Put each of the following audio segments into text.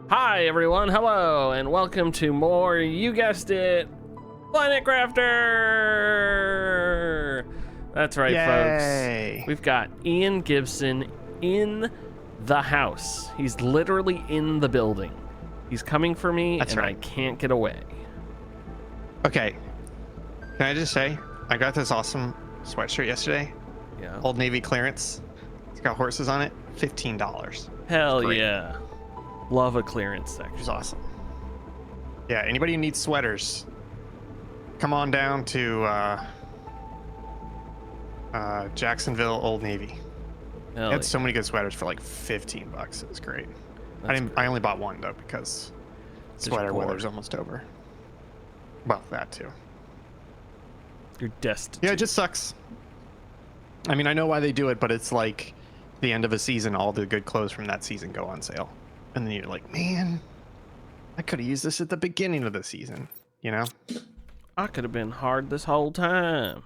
Hi everyone, hello, and welcome to more, you guessed it, Planet Crafter! That's right, Yay. folks. We've got Ian Gibson in the house. He's literally in the building. He's coming for me, That's and right. I can't get away. Okay. Can I just say, I got this awesome sweatshirt yesterday. Yeah. Old Navy clearance. It's got horses on it. $15. Hell great. yeah. Love a clearance Which section. is awesome. Yeah, anybody who needs sweaters, come on down to Jacksonville Old Navy. Hell They had yeah. so many good sweaters for like $15. It was great. That's I only bought one though because sweater poor. weather's almost over. Well, that too. You're destitute. Yeah, it just sucks. I mean, I know why they do it, but it's like the end of a season, all the good clothes from that season go on sale. And then you're like, man, I could have used this at the beginning of the season, you know? I could have been hard this whole time.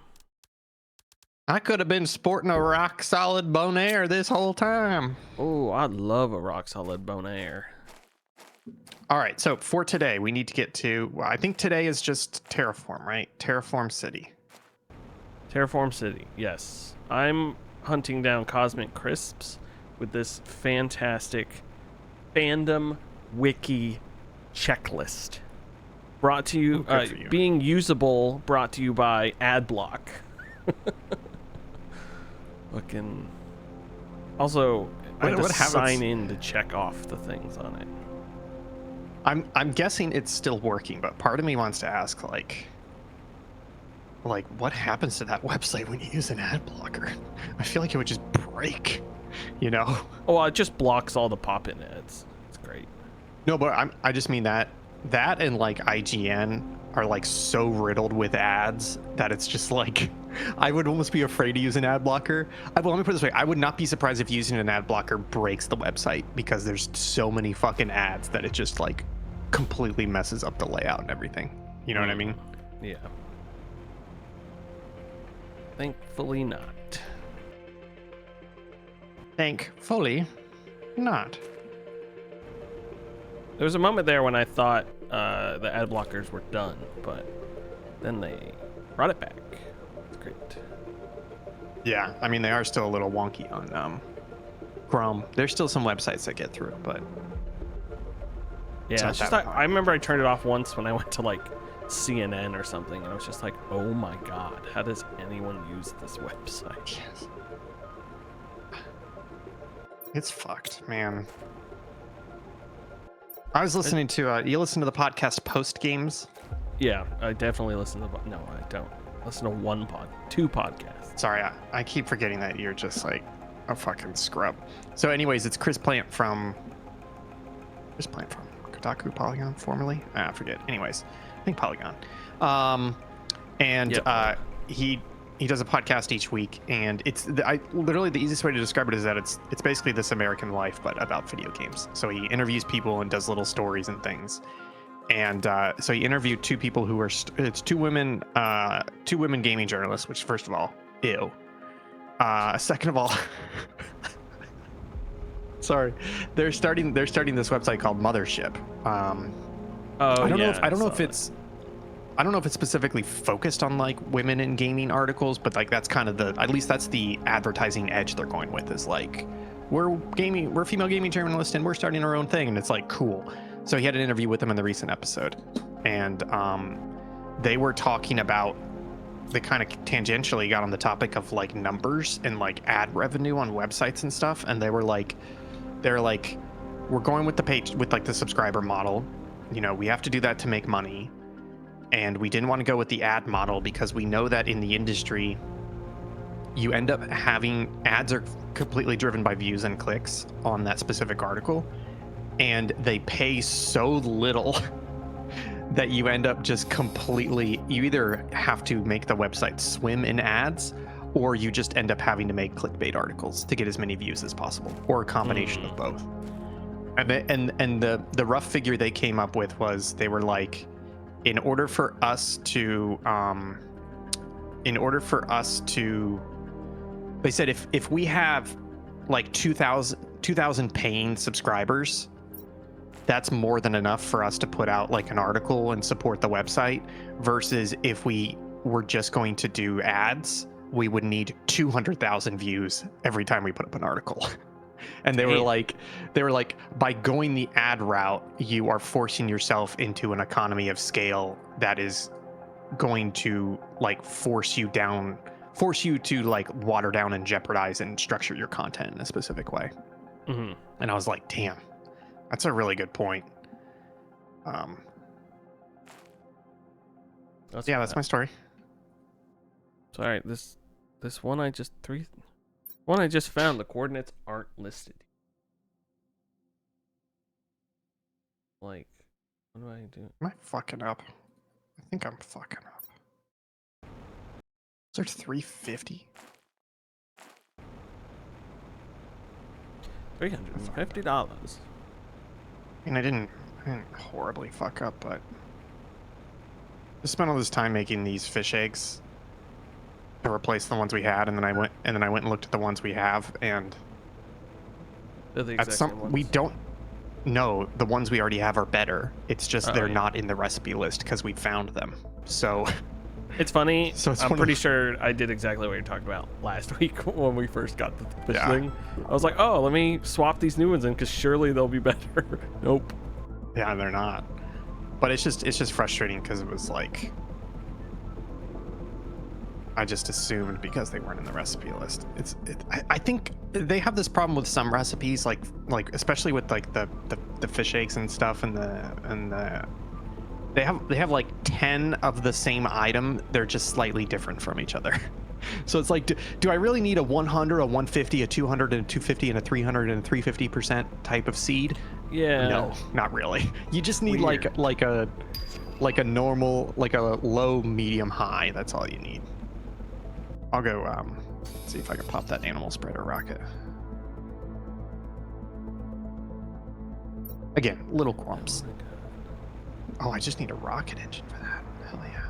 I could have been sporting a rock solid Bonaire this whole time. Oh, I love a rock solid Bonaire. All right, so for today, we need to get to, well, I think today is just Terraform, right? Terraform City. Terraform City, yes. I'm hunting down Cosmic Crisps with this fantastic fandom wiki checklist. Brought to you, Good for you. being usable, brought to you by Adblock. Fucking. Also, I have What to happens- sign in to check off the things on it. I'm guessing it's still working, but part of me wants to ask, like what happens to that website when you use an ad blocker? I feel like it would just break, you know? Oh, it just blocks all the pop-in ads. It's great. No, but I just mean that and like IGN are like so riddled with ads that it's just like I would almost be afraid to use an ad blocker. Well, let me put it this way: I would not be surprised if using an ad blocker breaks the website because there's so many fucking ads that it just like completely messes up the layout and everything. You know what I mean? Yeah. Thankfully not. Thankfully, not. There was a moment there when I thought the ad blockers were done, but then they brought it back. It's great. Yeah, I mean they are still a little wonky on Chrome. There's still some websites that get through, but Yeah, not it's just that I remember I turned it off once when I went to like CNN or something, and I was just like, oh my god, how does anyone use this website? yes. It's fucked, man. I was listening to you listen to the podcast Post Games? Yeah, I definitely listen to no, I don't listen to two podcasts. Sorry, I keep forgetting that you're just like a fucking scrub. So anyways, it's Chris Plant from Kotaku, Polygon, formerly? I forget. Anyways, I think Polygon. Yep. He does a podcast each week, and literally the easiest way to describe it is that it's basically This American Life, but about video games. So he interviews people and does little stories and things. And so he interviewed two people who were it's two women gaming journalists, which first of all, ew. Second of all, sorry, they're starting this website called Mothership. Oh, I don't yeah, know if it's specifically focused on like women in gaming articles, but like that's kind of at least that's the advertising edge they're going with, is like we're female gaming journalists and we're starting our own thing, and it's like cool. So he had an interview with them in the recent episode, and they were talking about, they kind of tangentially got on the topic of like numbers and like ad revenue on websites and stuff, and they're like we're going with the subscriber model, you know, we have to do that to make money. And we didn't want to go with the ad model because we know that in the industry, you end up having ads are completely driven by views and clicks on that specific article. And they pay so little that you end up just completely, you either have to make the website swim in ads, or you just end up having to make clickbait articles to get as many views as possible, or a combination of both. And the rough figure they came up with was, they were like, in order for us to they said if we have like 2,000 paying subscribers, that's more than enough for us to put out like an article and support the website, versus if we were just going to do ads, we would need 200,000 views every time we put up an article. And they were like, by going the ad route, you are forcing yourself into an economy of scale that is going to like force you to like water down and jeopardize and structure your content in a specific way. Mm-hmm. And I was like, damn, that's a really good point. That's my story. So, all right, this one I just found, the coordinates aren't listed. Like, what do I do? Am I fucking up? I think I'm fucking up. Is there 350? $350. I mean, I didn't horribly fuck up, but I spent all this time making these fish eggs to replace the ones we had, and then I went and looked at the ones we have, and They're the exact same ones. we don't know the ones we already have are better. It's just they're yeah. not in the recipe list because we found them. So It's funny. So it's I'm one of pretty the- sure I did exactly what you're talking about last week when we first got the fish Yeah. thing. I was like, oh, let me swap these new ones in because surely they'll be better. Nope. yeah, they're not. But it's just frustrating because it was like I just assumed because they weren't in the recipe list. I think they have this problem with some recipes, like especially with like the fish eggs and stuff, and the they have like 10 of the same item. They're just slightly different from each other. So it's like, do I really need a 100, a 150, a 200, and a 250, and a 300 and 350% type of seed? Yeah. No, not really. You just need Weird. like a normal, like a low, medium, high. That's all you need. I'll go see if I can pop that animal spreader rocket. Again, little qualms. Oh, I just need a rocket engine for that. Hell yeah.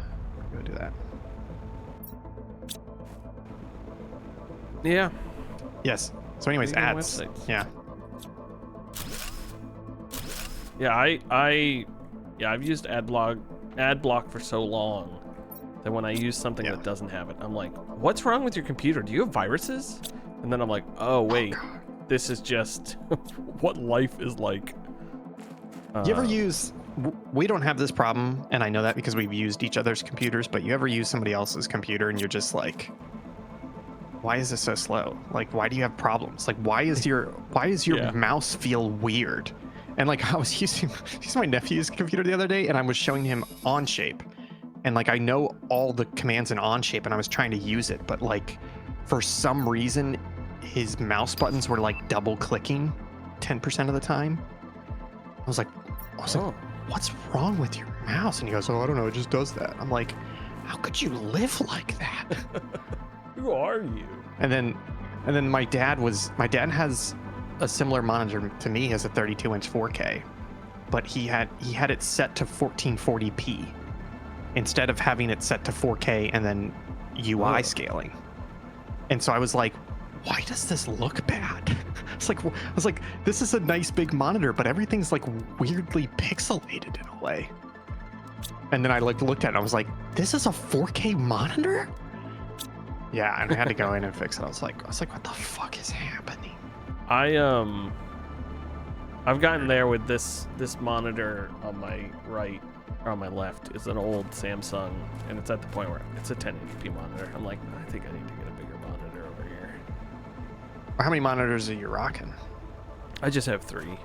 Go do that. Yeah. Yes. So anyways, Vegan ads. websites. Yeah. Yeah, I've used AdBlock for so long that when I use something Yeah. that doesn't have it, I'm like, what's wrong with your computer? Do you have viruses? And then I'm like, oh wait, this is just what life is like. You ever use? We don't have this problem, and I know that because we've used each other's computers. But you ever use somebody else's computer, and you're just like, why is this so slow? Like, why do you have problems? Like, why is your Yeah. mouse feel weird? And like, I was using my nephew's computer the other day, and I was showing him Onshape, and like, I know all the commands in Onshape, and I was trying to use it, but like, for some reason, his mouse buttons were like double clicking 10% of the time. I was like, Oh. what's wrong with your mouse? And he goes, oh, I don't know, it just does that. I'm like, how could you live like that? Who are you? And then my dad has a similar monitor to me, as a 32-inch 4K, but he had it set to 1440p instead of having it set to 4K and then UI scaling. And so I was like, why does this look bad? I was like, this is a nice big monitor, but everything's like weirdly pixelated in a way. And then I like looked at it, I was like, this is a 4K monitor? Yeah, and I had to go in and fix it. I was like, what the fuck is happening? I've gotten there with this monitor on my right or on my left is an old Samsung, and it's at the point where it's a 1080p monitor. I'm like, I think I need to get a bigger monitor over here. How many monitors are you rocking? I just have 3.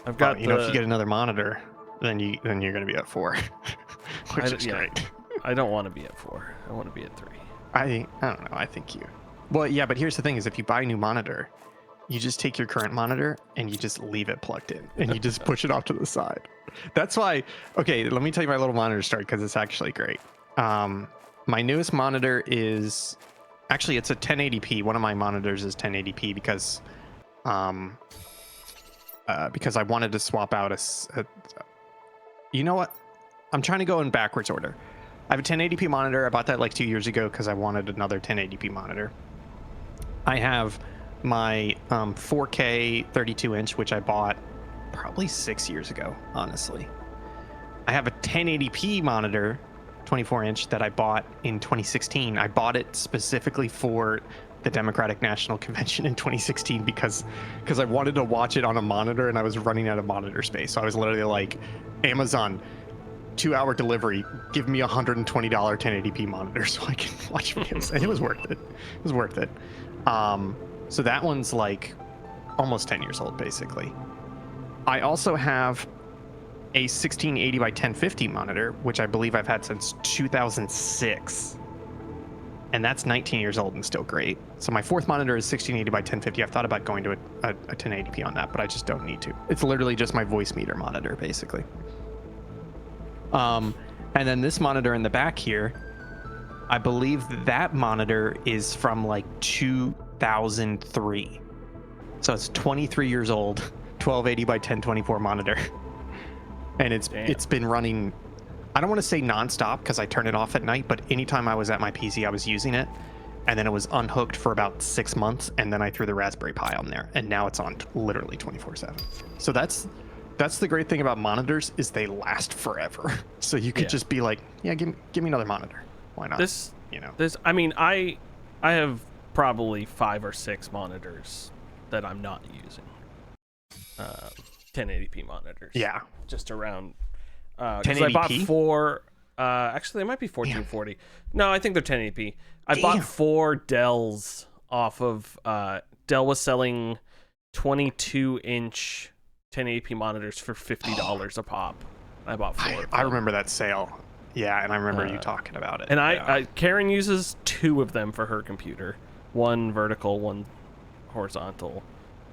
I've got if you get another monitor, then you're gonna be at 4, which is yeah. great. I don't want to be at 4. I want to be at 3. I don't know. I think you. Well, yeah, but here's the thing: is if you buy a new monitor, you just take your current monitor and you just leave it plugged in, and you just push it off to the side. That's why. Okay, let me tell you my little monitor story because it's actually great. My newest monitor is actually it's a 1080p. One of my monitors is 1080p because I wanted to swap out a. You know what? I'm trying to go in backwards order. I have a 1080p monitor. I bought that like 2 years ago because I wanted another 1080p monitor. I have my 4K 32-inch, which I bought probably 6 years ago, honestly. I have a 1080p monitor, 24-inch, that I bought in 2016. I bought it specifically for the Democratic National Convention in 2016 because I wanted to watch it on a monitor and I was running out of monitor space. So I was literally like, Amazon, 2-hour delivery, give me $120 1080p monitor so I can watch videos. And it was worth it. It was worth it. So that one's like almost 10 years old, basically. I also have a 1680 by 1050 monitor, which I believe I've had since 2006. And that's 19 years old and still great. So my fourth monitor is 1680 by 1050. I've thought about going to a 1080p on that, but I just don't need to. It's literally just my voice meter monitor, basically. And then this monitor in the back here, I believe that monitor is from like 2003. So it's 23 years old, 1280 by 1024 monitor. And it's been running, I don't want to say nonstop because I turn it off at night, but anytime I was at my PC, I was using it. And then it was unhooked for about 6 months. And then I threw the Raspberry Pi on there. And now it's on literally 24/7. So that's the great thing about monitors is they last forever. So you could just be like, yeah, give me another monitor. Why not? I mean, I have probably 5 or 6 monitors that I'm not using. 1080p monitors. Yeah. Just around. 'Cause I bought 4. Actually, they might be 1440. No, I think they're 1080p. I bought 4 Dells off of. Dell was selling 22-inch 1080p monitors for $50 a pop. I bought 4. I remember that sale. Yeah, and I remember you talking about it. And Karen uses 2 of them for her computer. One vertical, one horizontal.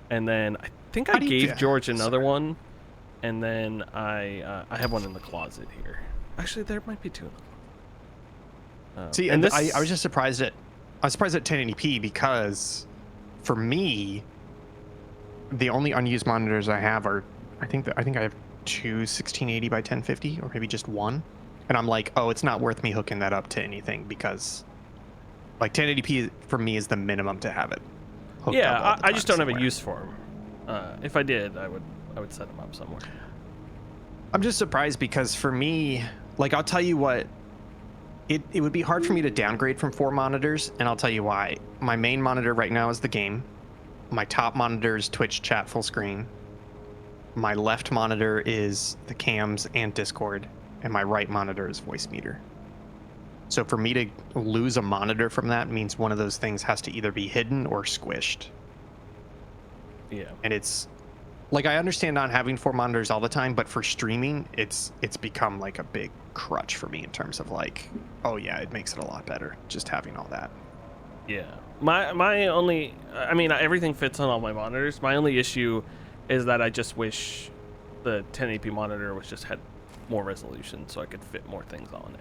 And then I think I gave George another one. And then I have one in the closet here. Actually, there might be 2 in the closet. See, and I was just surprised at 1080p because for me, the only unused monitors I have are I think I have 2 1680 by 1050 or maybe just one. And I'm like, oh, it's not worth me hooking that up to anything because like 1080p for me is the minimum to have it hooked up all the I just don't time have a use for them. If I did, I would set them up somewhere. I'm just surprised because for me, like I'll tell you what, it would be hard for me to downgrade from 4 monitors, and I'll tell you why. My main monitor right now is the game. My top monitor is Twitch chat full screen. My left monitor is the cams and Discord, and my right monitor is voice meter. So for me to lose a monitor from that means one of those things has to either be hidden or squished. Yeah. And it's like I understand not having 4 monitors all the time, but for streaming, it's become like a big crutch for me in terms of like, oh yeah, it makes it a lot better just having all that. Yeah. My only, I mean, everything fits on all my monitors. My only issue is that I just wish the 1080p monitor had more resolution so I could fit more things on it.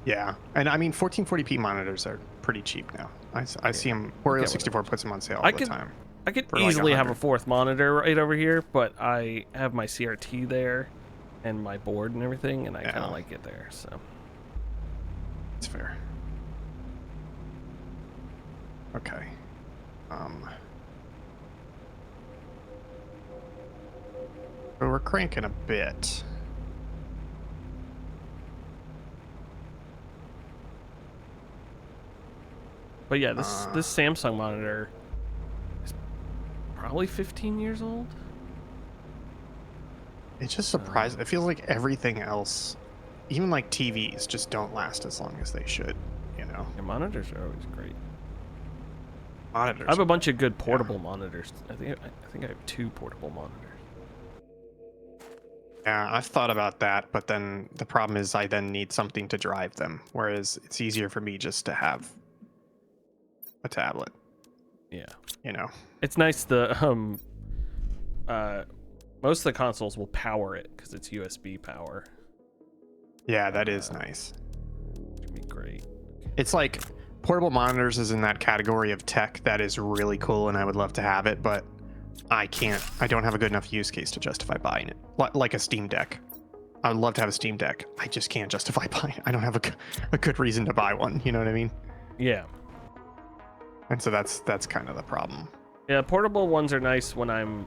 Yeah, and I mean 1440p monitors are pretty cheap now. I see them. Oreo64 puts them on sale all the time. I could easily have a 4th monitor right over here, but I have my CRT there and my board and everything, and I kind of like it there. So it's fair. Okay. But we're cranking a bit. But yeah, this Samsung monitor is probably 15 years old. It's just surprising. It feels like everything else, even like TVs, just don't last as long as they should. You know, your monitors are always great. Monitors. I have a bunch of good portable monitors. I think I have 2 portable monitors. Yeah, I've thought about that, but then the problem is I then need something to drive them. Whereas it's easier for me just to have a tablet. Yeah. You know, it's nice. Most of the consoles will power it because it's USB power. Yeah, that is nice. It'd be great. It's like portable monitors is in that category of tech that is really cool, and I would love to have it, but I don't have a good enough use case to justify buying it. Like a Steam Deck. I would love to have a Steam Deck. I just can't justify buying it. I don't have a good reason to buy one. You know what I mean? Yeah. And so that's kind of the problem. Yeah, portable ones are nice when I'm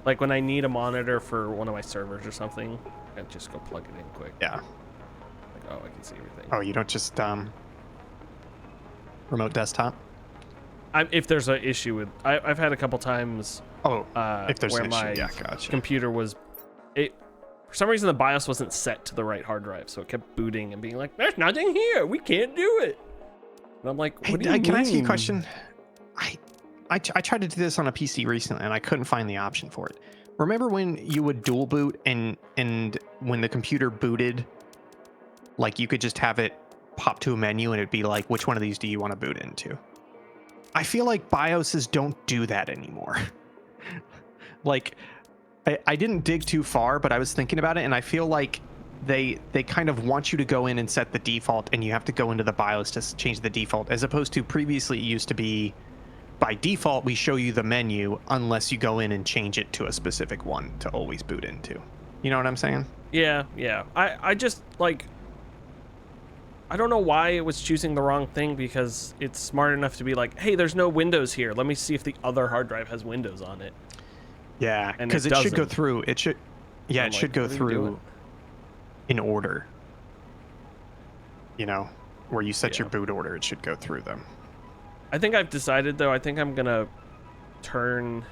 Like when I need a monitor for one of my servers or something, I just go plug it in quick. Yeah. Like, oh, I can see everything. Oh, you don't just remote desktop? If there's an issue with, I've had a couple times. Oh, if there's where an issue, my yeah, gotcha. computer was, for some reason the BIOS wasn't set to the right hard drive, so it kept booting and being like, "There's nothing here. We can't do it." And I'm like, Hey, "What do you mean?" can I ask you a question? I tried to do this on a PC recently, and I couldn't find the option for it. Remember when you would dual boot and when the computer booted, like you could just have it pop to a menu and it'd be like, which one of these do you want to boot into? I feel like BIOSes don't do that anymore. Like, I didn't dig too far, but I was thinking about it, and I feel like they kind of want you to go in and set the default, and you have to go into the BIOS to change the default, as opposed to previously it used to be, by default, we show you the menu unless you go in and change it to a specific one to always boot into. You know what I'm saying? Yeah. I just, like, I don't know why it was choosing the wrong thing, because it's smart enough to be like, hey, there's no Windows here. Let me see if the other hard drive has Windows on it. Yeah, And because it it should go doesn't. through. It should, yeah, I'm it like, should go what are you through doing? in order. You know, where you set your Yeah. boot order, it should go through them. I think I've decided, though, I think I'm gonna turn,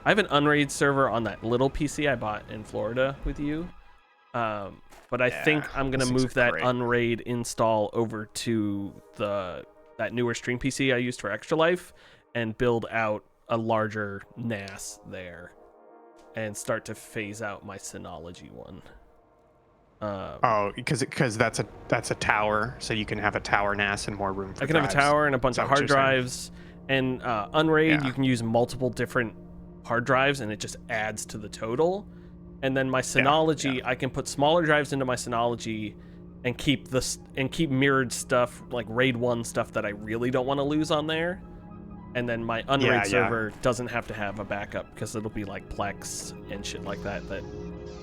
I have an Unraid server on that little PC I bought in Florida with you, but I think Yeah, I'm gonna those things move are that great. Unraid install over to that newer stream PC I used for Extra Life and build out a larger NAS there and start to phase out my Synology one. Oh, because that's a tower, so you can have a tower NAS and more room for I can have a drives. tower and a Is bunch that of what hard you're saying? drives, and Unraid, Yeah. you can use multiple different hard drives, and it just adds to the total. And then my Synology, I can put smaller drives into my Synology and keep mirrored stuff, like RAID 1 stuff that I really don't want to lose on there. And then my Unraid Yeah. server doesn't have to have a backup, because it'll be like Plex and shit like that.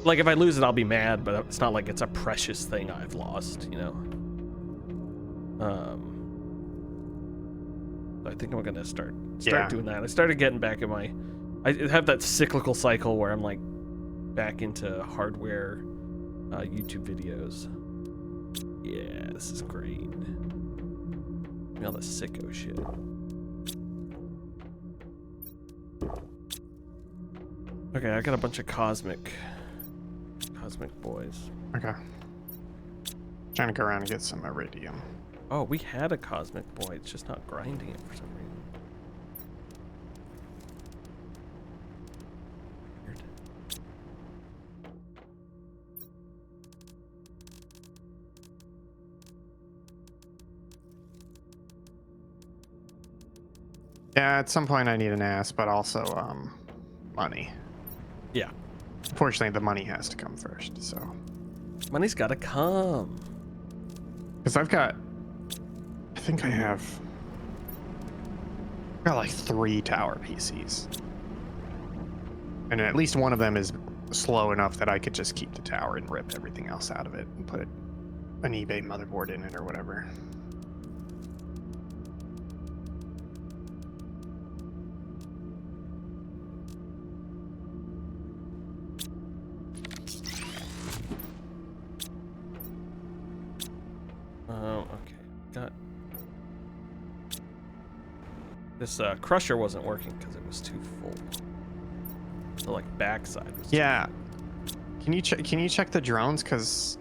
Like, if I lose it, I'll be mad, but it's not like it's a precious thing I've lost, you know? I think I'm gonna start Yeah. doing that. I started getting back in I have that cyclical cycle where I'm like back into hardware YouTube videos. Yeah, this is great. Give me all the sicko shit. Okay, I got a bunch of cosmic boys. Okay. Trying to go around and get some iridium. Oh, we had a cosmic boy. It's just not grinding it for some reason. Weird. Yeah, at some point I need an ass, but also money. Yeah, Unfortunately, the money has to come first. So, money's gotta come. because I think I have got like 3 tower PCs, and at least one of them is slow enough that I could just keep the tower and rip everything else out of it and put an eBay motherboard in it or whatever. Oh, okay. Got this crusher wasn't working because it was too full. The like backside was too Yeah. Can you check the drones? Because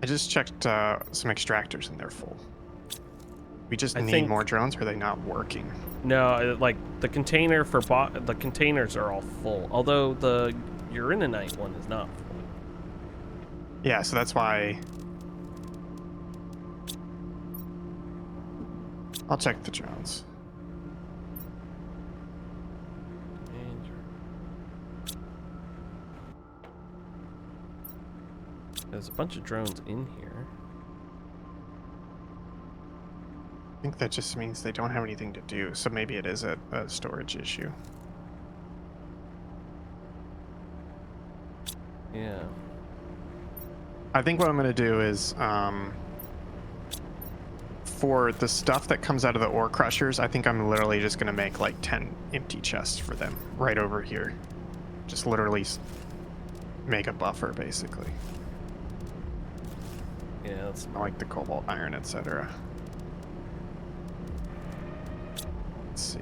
I just checked some extractors and they're full. We just I need think- more drones. Or are they not working? No, like the container for the containers are all full. Although the uraninite one is not full. Yeah, so that's why. I'll check the drones. There's a bunch of drones in here. I think that just means they don't have anything to do, so maybe it is a storage issue. Yeah. I think what I'm going to do is, for the stuff that comes out of the ore crushers, I think I'm literally just going to make like 10 empty chests for them right over here. Just literally make a buffer, basically. Yeah, that's I like the cobalt iron, etc. Let's see.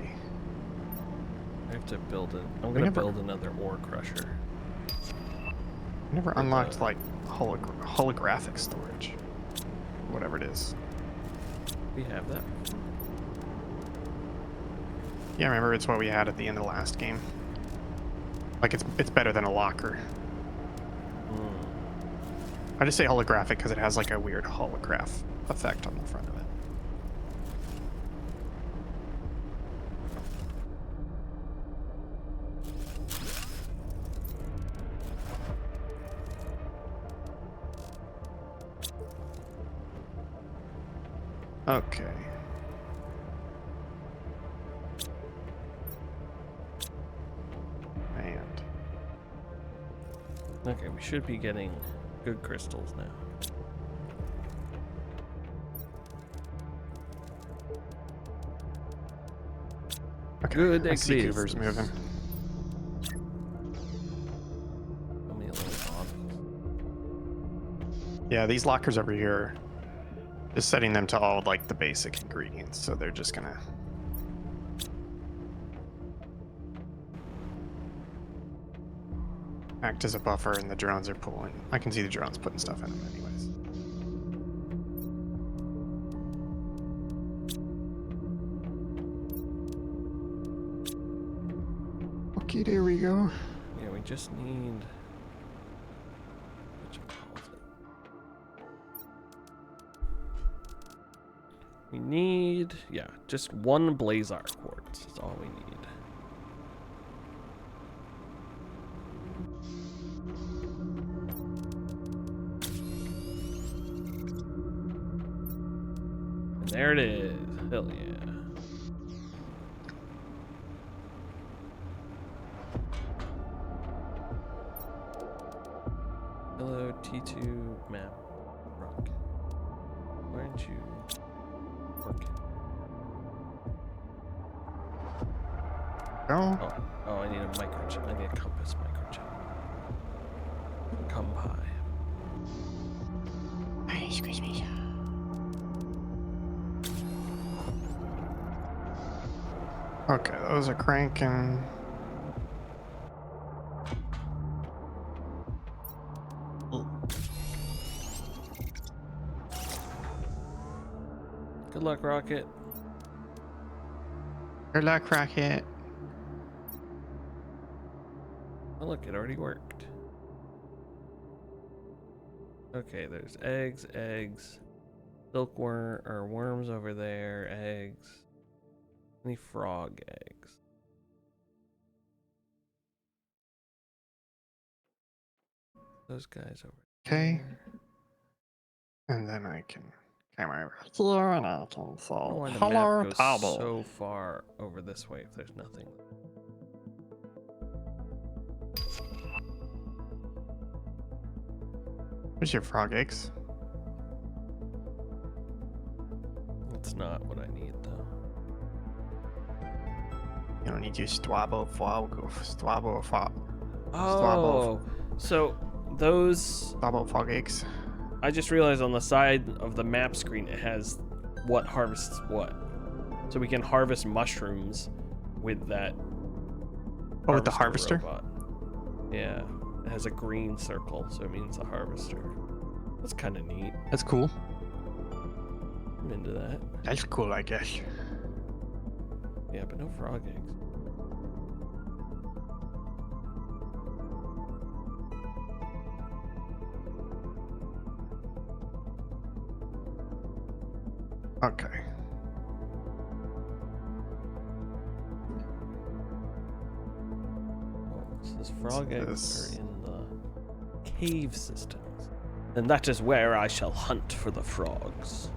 I have to build it. I'm We gonna never- build another ore crusher. I never For unlocked the- like holographic storage, whatever it is. We have that. Yeah, remember it's what we had at the end of the last game. Like it's better than a locker. I just say holographic because it has like a weird holograph effect on the front of it. Okay. And Okay, we should be getting good crystals now. okay, Good I see existence. Cooper's moving. How many little bottles? Yeah, these lockers over here, just setting them to all like the basic ingredients, so they're just gonna. Act as a buffer, and the drones are pulling. I can see the drones putting stuff in them, anyways. Okay, there we go. Yeah, we just need. Whatchamacallit? We need, yeah, just one Blazar quartz. That's all we need. And there it is. Hell yeah. Hello, T2 map. Rock. Why aren't you working? Go. Oh, I need a microchip. I need a compass microchip. Come by. Excuse me. Okay, those are cranking. Good luck, Rocket. Good luck, Rocket. Oh, look, it already worked. Okay, there's eggs, silkworm or worms over there, eggs. Any frog eggs? Those guys over Okay. there. And then I can come over here and I can I don't know say, why the hello, map goes Pablo. so far over this way if there's nothing. Where's your frog eggs? That's not what I need though. You don't need your Stwabo frog. Oh, so those, Stwabo frog eggs. I just realized on the side of the map screen it has what harvests what. So we can harvest mushrooms with that. Oh, with the harvester? Robot. Yeah, it has a green circle, so it means a harvester. That's kind of neat. That's cool. I'm into that. That's cool, I guess. Yeah, but no frog eggs. Okay. Oh, it says frog eggs This- are in the cave systems. And that is where I shall hunt for the frogs.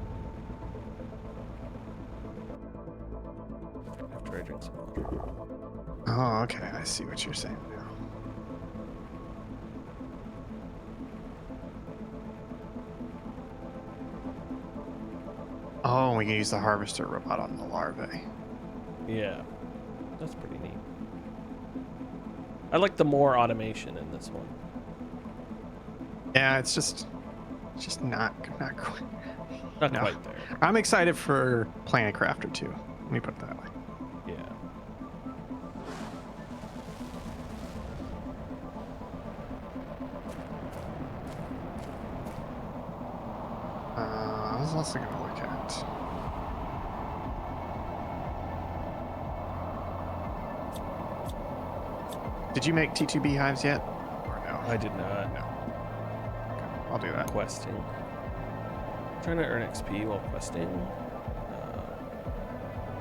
After I drink some water. Oh, okay. I see what you're saying now. Oh, we can use the harvester robot on the larvae. Yeah, that's pretty neat. I like the more automation in this one. Yeah, it's just not quite. Not No. quite there. I'm excited for Planet Crafter 2. Let me put it that way. Yeah. I was also going to look at. Did you make T2 beehives yet? Or no? I did not. No. Okay, I'll do that. Questing. Trying to earn XP while questing.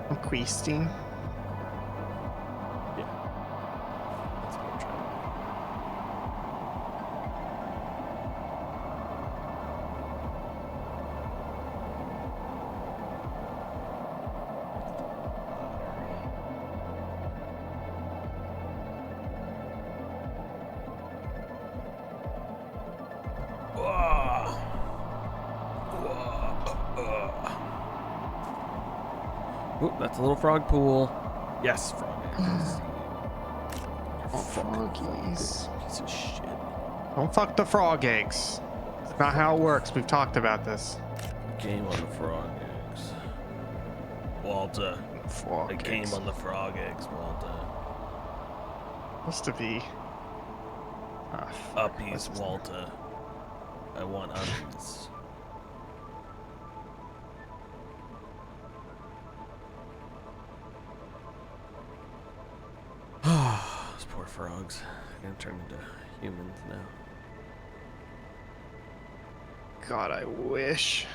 I'm questing. Yeah. That's what I'm trying to do. Oop, that's a little frog pool. Yes, frog eggs. Oh, froggies. Piece of shit. Don't fuck the frog eggs. It's not how it works. We've talked about this. Game on the frog eggs. Walter. Frog A game eggs. on the frog eggs, Walter. Supposed to be. Ah, fuck. Uppies, What's his name? Walter. I want uppies. Those poor frogs. They're gonna turn into humans now. God, I wish.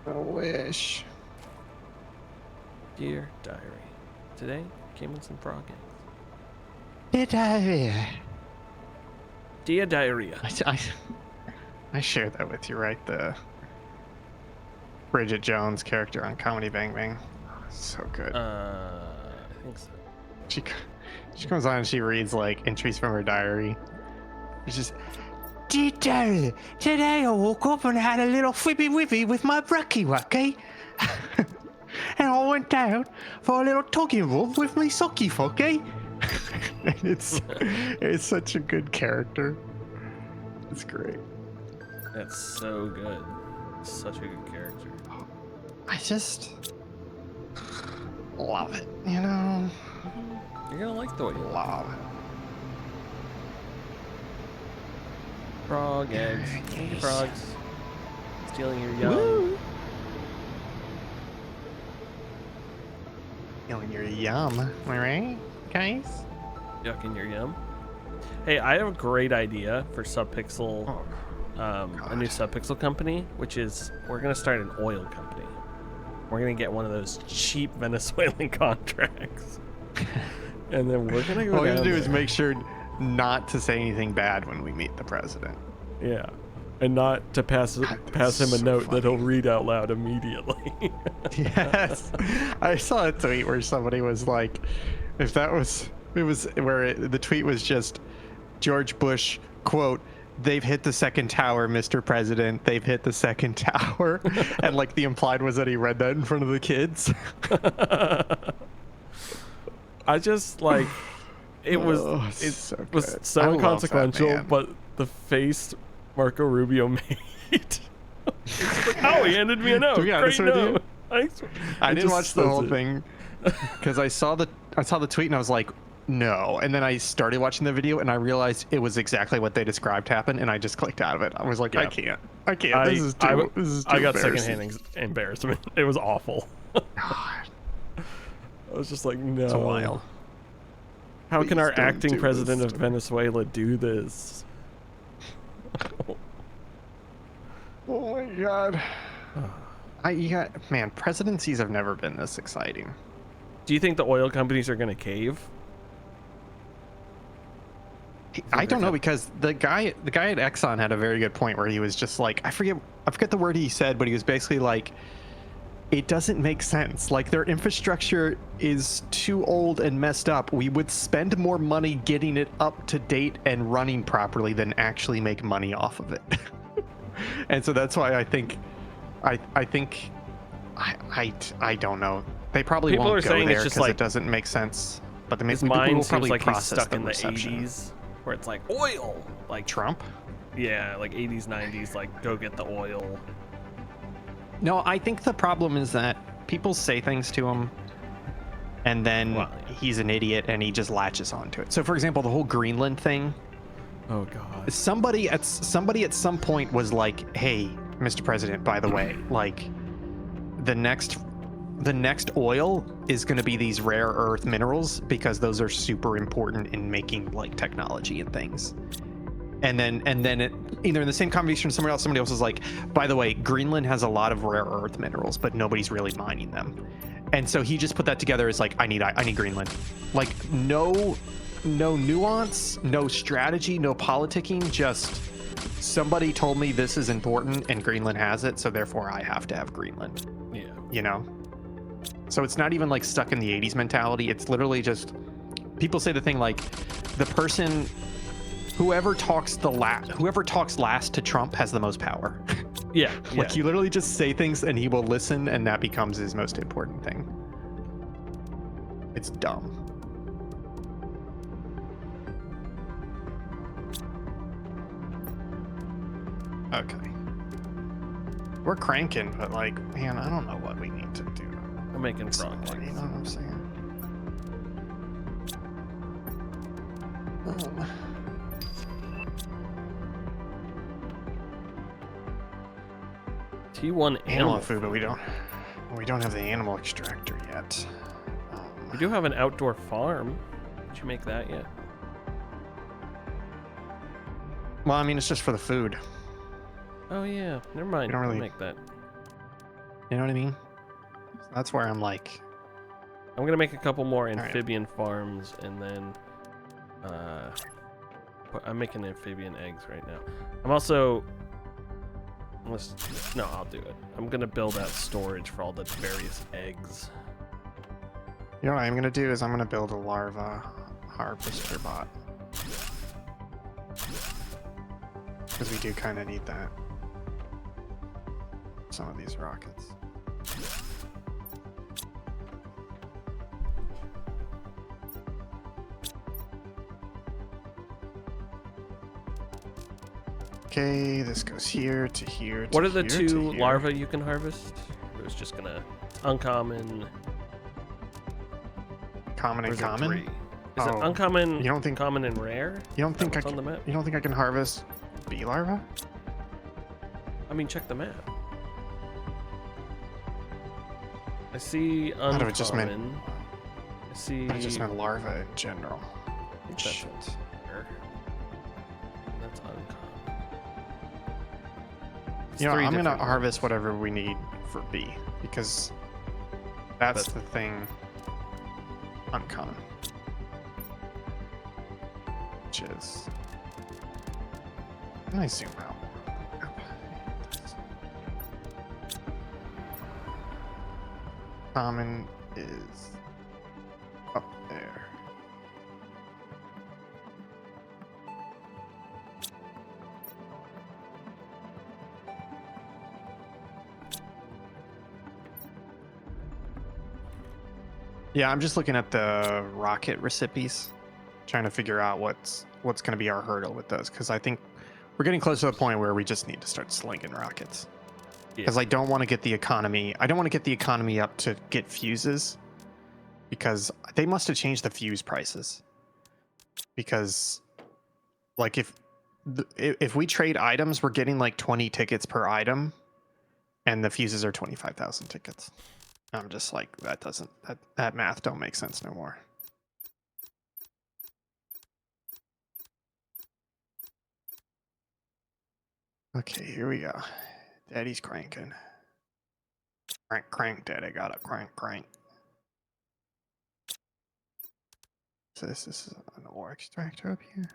I wish. Dear diary. Today came with some frog eggs. Dear diarrhea. I shared that with you, right? The Bridget Jones character on Comedy Bang Bang. So good. I think so. She comes on and she reads like entries from her diary. It's just, dear diary, today I woke up and had a little whippy whippy with my brekkie wacky. And I went down for a little talking rub with me socky fucky. And it's such a good character. It's great. That's so good. Such a good character. I just love it, you know? You're gonna like the way you Love it. frog eggs. Thank you, Yes. frogs. Stealing your young. Woo! Feeling your yum, am I right, guys? Yucking your yum. Hey, I have a great idea for Subpixel, a new God. Subpixel company, which is we're gonna start an oil company. We're gonna get one of those cheap Venezuelan contracts, and then we're gonna go. All we have down to do is there. make sure not to say anything bad when we meet the president. Yeah, and not to pass him a so note that he'll funny. read out loud immediately. Yes, I saw a tweet where somebody was like, if that was, the tweet was just George Bush, quote, "They've hit the second tower, Mr. President. They've hit the second tower." And like the implied was that he read that in front of the kids. I just like it was Oh, it so was good. I so love that inconsequential, man. but the face Marco Rubio made. It's like, oh, he handed me a note. To be honest Great with you, note. Thanks. I It didn't just watch the says whole it. thing because I saw the tweet and I was like, no. And then I started watching the video and I realized it was exactly what they described happened, and I just clicked out of it. I was like, I Yeah. can't. This is too. This is too I got embarrassing. secondhand embarrassment. It was awful. God, I was just like, no. it's a while. How can Please our don't acting do president this of to me. Venezuela do this? Oh my god. Man, presidencies have never been this exciting. Do you think the oil companies are going to cave? I don't know, because the guy at Exxon had a very good point where he was just like, I forget the word he said, but he was basically like, it doesn't make sense. Like, their infrastructure is too old and messed up. We would spend more money getting it up to date and running properly than actually make money off of it. And so that's why I think I don't know. They probably People are won't go saying it's there just because like- it doesn't make sense. but His we mind will seems probably like he's process stuck the in the reception. 80s, where it's like oil, like Trump? yeah, like 80s, 90s, like go get the oil. No, I think the problem is that people say things to him, and then Well, yeah. he's an idiot and he just latches onto it. So, for example, the whole Greenland thing. Oh god. Somebody at some point was like, "Hey, Mr. President, by the way, like the next oil is going to be these rare earth minerals because those are super important in making like technology and things." And then it, either in the same conversation somebody else was like, "By the way, Greenland has a lot of rare earth minerals, but nobody's really mining them." And so he just put that together as like, I need Greenland. Like no nuance, no strategy, no politicking, just somebody told me this is important and Greenland has it, so therefore I have to have Greenland. Yeah. You know? So it's not even like stuck in the 80s mentality. It's literally just people say the thing like the person whoever talks last to Trump has the most power. Yeah. Like you literally just say things and he will listen and that becomes his most important thing. It's dumb. Okay. We're cranking, but like, man, I don't know what we need to do. I'm making frog You legs. know what I'm saying? T1 Animal food, but we don't have the animal extractor yet. We do have an outdoor farm. Did you make that yet? Well, I mean, it's just for the food. Oh yeah, never mind. We don't really I'll make that. You know what I mean? So that's where I'm like, I'm gonna make a couple more right. amphibian farms, and then I'm making amphibian eggs right now. I'm also no, I'll do it. I'm gonna build out storage for all the various eggs. you know what I'm gonna do is I'm gonna build a larva harvester bot. Because we do kind of need that. Some of these rockets. Okay, this goes here to here. What are the here, two here. larvae you can harvest? It was just gonna uncommon. Common Or and is it common. three? Is it Oh, uncommon? you don't think- common and rare? You don't Is that think I what's on can? the map? You don't think I can harvest bee larva? I mean, check the map. I see thought uncommon. it just meant- I see. I just meant larva in general. I think that's Shit. rare. That's uncommon. It's You know, three I'm gonna different harvest ones. whatever we need for bee because that's That's- the thing. Uncommon, which is. Can I zoom out? Common is up there. Yeah, I'm just looking at the rocket recipes, trying to figure out what's going to be our hurdle with those, because I think we're getting close to the point where we just need to start slinging rockets. Yeah. Because I don't want to get the economy. I don't want to get the economy up to get fuses, because they must have changed the fuse prices. Because, like, if we trade items, we're getting like 20 tickets per item, and the fuses are 25,000 tickets. I'm just like, that math don't make sense no more. Okay, here we go. Daddy's cranking. Crank, crank, Daddy got it. Crank, crank. So this is an ore extractor up here.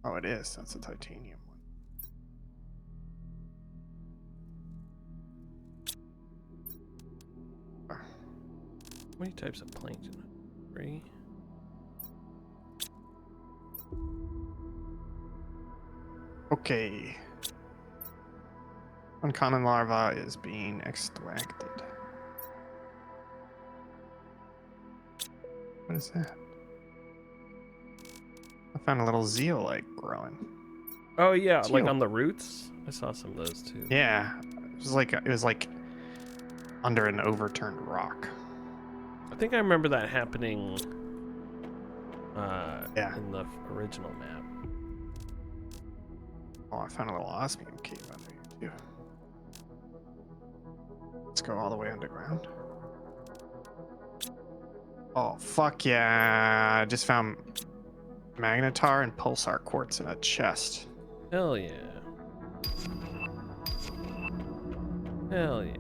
Oh, it is. That's a titanium one. How many types of plankton? 3? Okay. Uncommon larva is being extracted. What is that? I found a little zeolite growing. Oh yeah, like Teal. on the roots. I saw some of those too. Yeah, it was like under an overturned rock. I think I remember that happening. Yeah. In the original map. Oh, I found a little osmium cave under here too. Let's go all the way underground. Oh fuck yeah! I just found magnetar and pulsar quartz in a chest. Hell yeah. Hell yeah.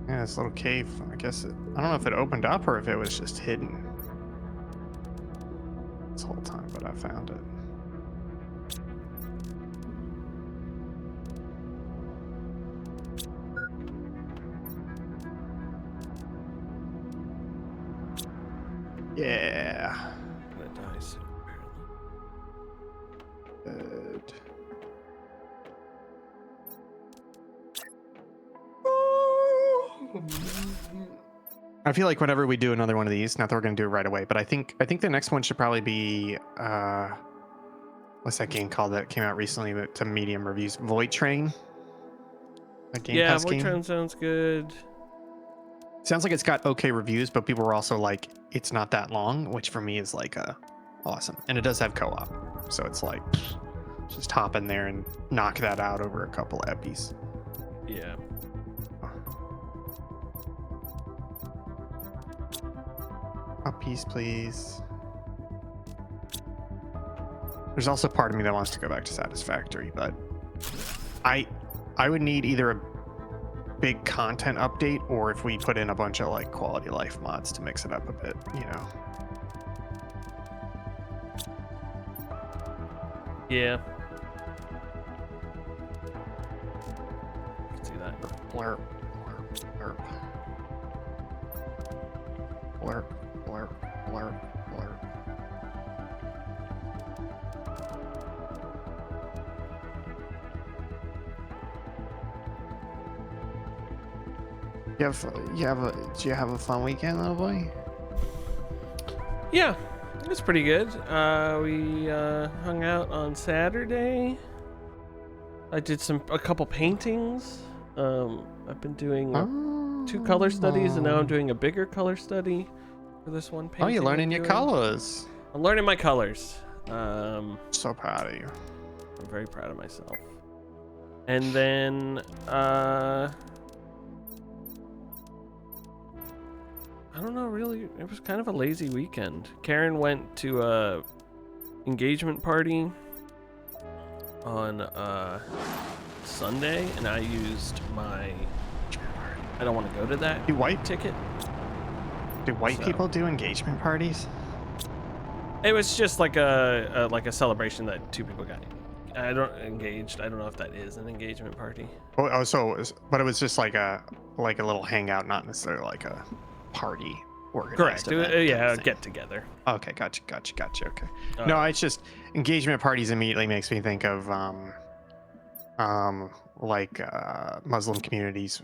Yeah, this little cave. I guess I don't know if it opened up or if it was just hidden this whole time, but I found it. Yeah. I'm gonna die soon, apparently. Good. I feel like whenever we do another one of these, not that we're gonna do it right away, but I think the next one should probably be what's that game called that came out recently to medium reviews? Void Train. A Game Yeah, Pass Void game. Train sounds good. Sounds like it's got okay reviews, but people were also like, it's not that long, which for me is like awesome. And it does have co-op, so it's like just hop in there and knock that out over a couple epis. Yeah. A piece, please. There's also part of me that wants to go back to Satisfactory, but I would need either a big content update or if we put in a bunch of like quality of life mods to mix it up a bit, you know. Yeah. I can see that. Blurp, blurp, blurp. Blurp, blurp, blurp, blurp. Do you have a fun weekend, little boy? Yeah, it was pretty good. We hung out on Saturday. I did a couple paintings. I've been doing 2 color studies, and now I'm doing a bigger color study for this one painting. Oh, you're learning your colors. I'm learning my colors. So proud of you. I'm very proud of myself. And then I don't know, really. It was kind of a lazy weekend. Karen went to a engagement party on Sunday, and I used my. I don't want to go to that Do white ticket. Do white So- people do engagement parties? It was just like a celebration that 2 people got. I don't engaged. I don't know if that is an engagement party. But it was just like a little hangout, not necessarily like a party organized. Correct. event kind Yeah, of thing. get together. Okay, gotcha. Okay. No, it's just engagement parties immediately makes me think of Muslim communities,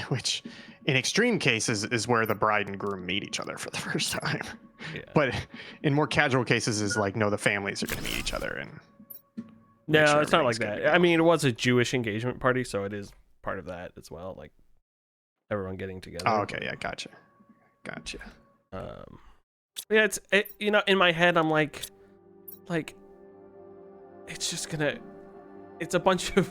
which in extreme cases is where the bride and groom meet each other for the first time. Yeah. But in more casual cases is like, no, the families are going to meet each other and No, sure it's not like everything's good that. to go. I mean, it was a Jewish engagement party, so it is part of that as well. Like everyone getting together. oh, okay, yeah, gotcha. Yeah, in my head, I'm like, it's just gonna, it's a bunch of,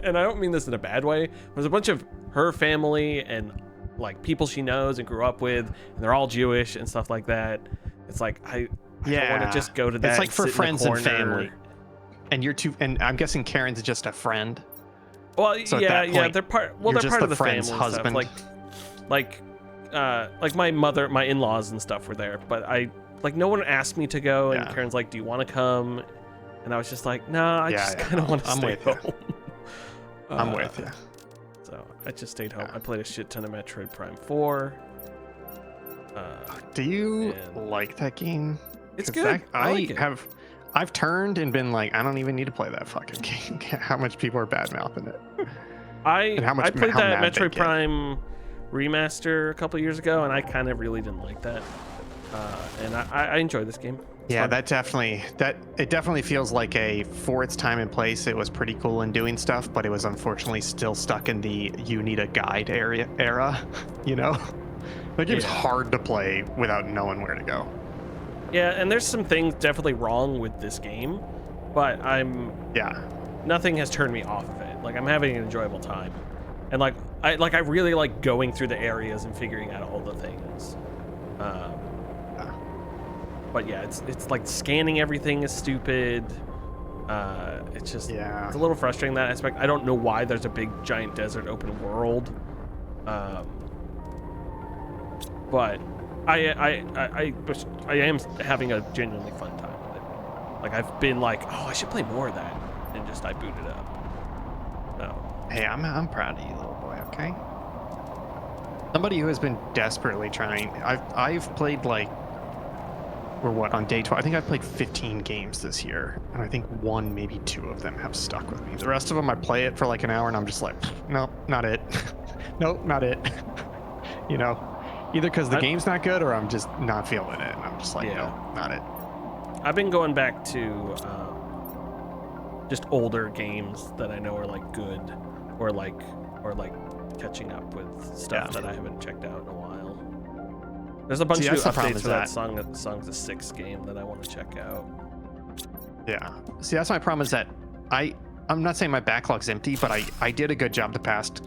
and I don't mean this in a bad way. There's a bunch of her family and like people she knows and grew up with, and they're all Jewish and stuff like that. It's like I don't want to just go to that. It's like and for sit in the friends and corner. family. And I'm guessing Karen's just a friend. Well, So at yeah, that point, they're part. Well, you're they're just part of the the family friend's and husband. stuff. Like my mother, my in-laws and stuff were there, but no one asked me to go, and Yeah. Karen's like, "Do you want to come?" And I was just like, "No, I just kind of want to I'm stay with you. home." I'm with you. So I just stayed home. Yeah. I played a shit ton of Metroid Prime 4. Do you and- like that game? It's 'Cause good. I like it. I've turned and been like, I don't even need to play that fucking game. How much people are bad mouthing it. I how much- played how that mad they Metroid get. Prime remaster a couple years ago, and I kind of really didn't like that. And I enjoy this game. It's Yeah, fun. it definitely feels like for its time and place, it was pretty cool in doing stuff, but it was unfortunately still stuck in the you need a guide era, you know? Like it was Yeah. hard to play without knowing where to go. Yeah, and there's some things definitely wrong with this game, but Yeah. nothing has turned me off of it. Like I'm having an enjoyable time, and I really like going through the areas and figuring out all the things. But yeah, it's like scanning everything is stupid. It's just Yeah. it's a little frustrating in that aspect. I don't know why there's a big giant desert open world, but I am having a genuinely fun time with it. Like I've been like, oh, I should play more of that, and just I boot it up. So Hey, I'm proud of you, little boy. Okay. Somebody who has been desperately trying. I've played like, or what, on day 12. I think I've played 15 games this year, and I think one, maybe two of them have stuck with me. The rest of them, I play it for like an hour, and I'm just like, nope, not it. Nope, not it. You know, either because the game's not good, or I'm just not feeling it, and I'm just like, Yeah. no, not it. I've been going back to just older games that I know are like good, or like catching up with stuff Yeah. that I haven't checked out in a while. There's a bunch See, of new that's the problem updates is for that that- Songs of Six game that I want to check out. Yeah. See, that's my problem is that I'm not saying my backlog's empty, but I did a good job the past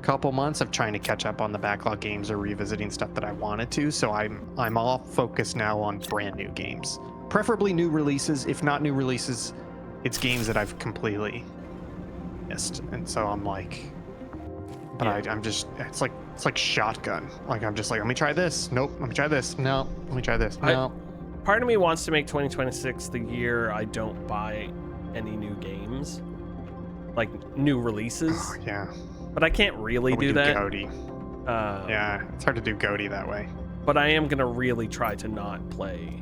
couple months of trying to catch up on the backlog games or revisiting stuff that I wanted to. So I'm all focused now on brand new games, preferably new releases. If not new releases, it's games that I've completely missed. And so I'm like, but Yeah. I'm just it's like shotgun. Like I'm just like, let me try this. Nope. Let me try this. No. Let me try this. No. Part of me wants to make 2026 the year I don't buy any new games, like new releases, Yeah. but I can't really We do that. Goaty. Yeah, it's hard to do Goaty that way. But I am gonna really try to not play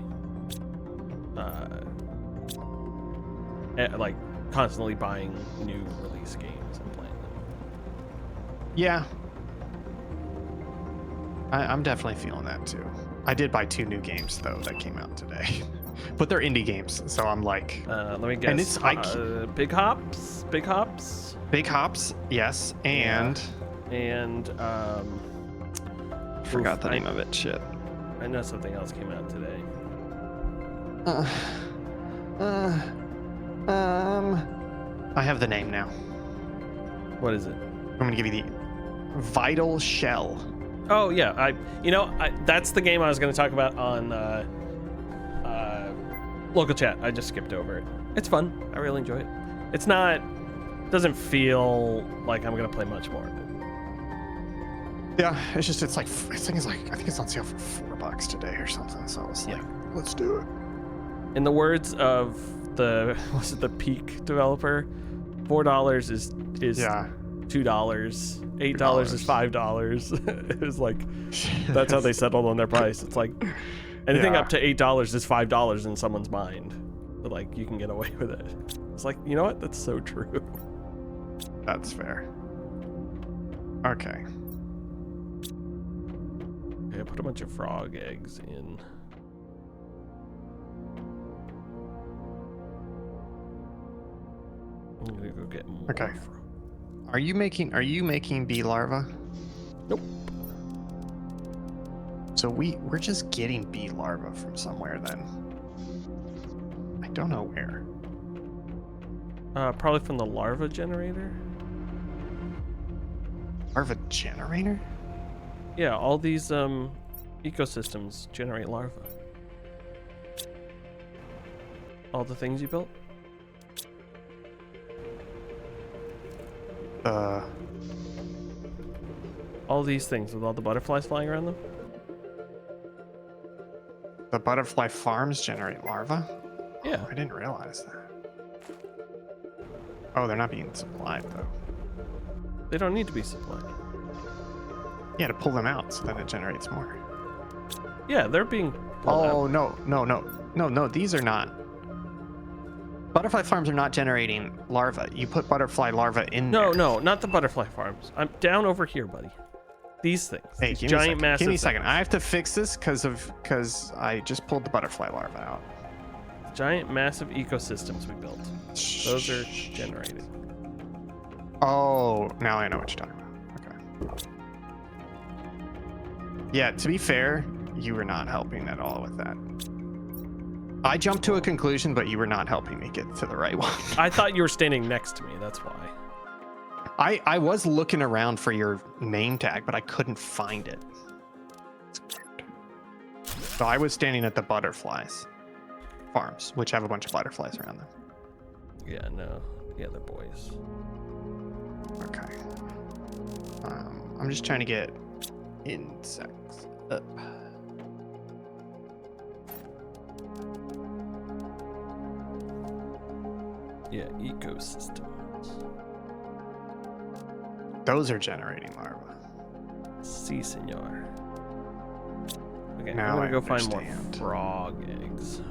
like constantly buying new release games and playing them. Yeah. I'm definitely feeling that too. I did buy 2 new games though that came out today, but they're indie games, so I'm like, Let me guess. And it's Big Hops, Big Hops, yes, and and forgot the I- name of it. Shit. I know something else came out today. I have the name now. What is it? I'm gonna give you the Vital Shell. Oh yeah, that's the game I was going to talk about on local chat. I just skipped over it. It's fun. I really enjoy it. Doesn't feel like I'm going to play much more of it. Yeah, it's like I think it's on sale for $4 today or something. So I was like, let's do it. In the words of the Peak developer, $4 is Yeah. $2. $8 is $5. It was like that's how they settled on their price. It's like anything Yeah. up to $8 is $5 in someone's mind. But like you can get away with it. It's like, you know what? That's so true. That's fair. Okay. Okay, I put a bunch of frog eggs in. I'm gonna go get more. Okay. Are you making bee larvae? Nope. So we're just getting bee larvae from somewhere then. I don't know where. Probably from the larva generator. Larva generator? Yeah, all these ecosystems generate larvae. All the things you built. All these things with all the butterflies flying around them. The butterfly farms generate larvae? Yeah. I didn't realize that. Oh, they're not being supplied though. They don't need to be supplied. Yeah, to pull them out so then it generates more. Yeah, they're being pulled out. Oh no, these are not. butterfly farms are not generating larvae. You put butterfly larvae in No, there. no, not the butterfly farms. I'm down over here, buddy. These things. Hey, These give me a giant, second. massive Give me a second. things. I have to fix this because I just pulled the butterfly larva out. Giant, massive ecosystems we built. Those are generated. Oh, now I know what you're talking about. Okay. Yeah, to be fair, you were not helping at all with that. I jumped to a conclusion, but you were not helping me get to the right one. I thought you were standing next to me. That's why. I was looking around for your name tag, but I couldn't find it. So I was standing at the butterflies farms, which have a bunch of butterflies around them. Yeah, no. The other boys. Okay. I'm just trying to get insects up. Yeah, ecosystems. Those are generating larvae. Si, senor. Okay, Now I'm gonna I go find more understand. frog eggs.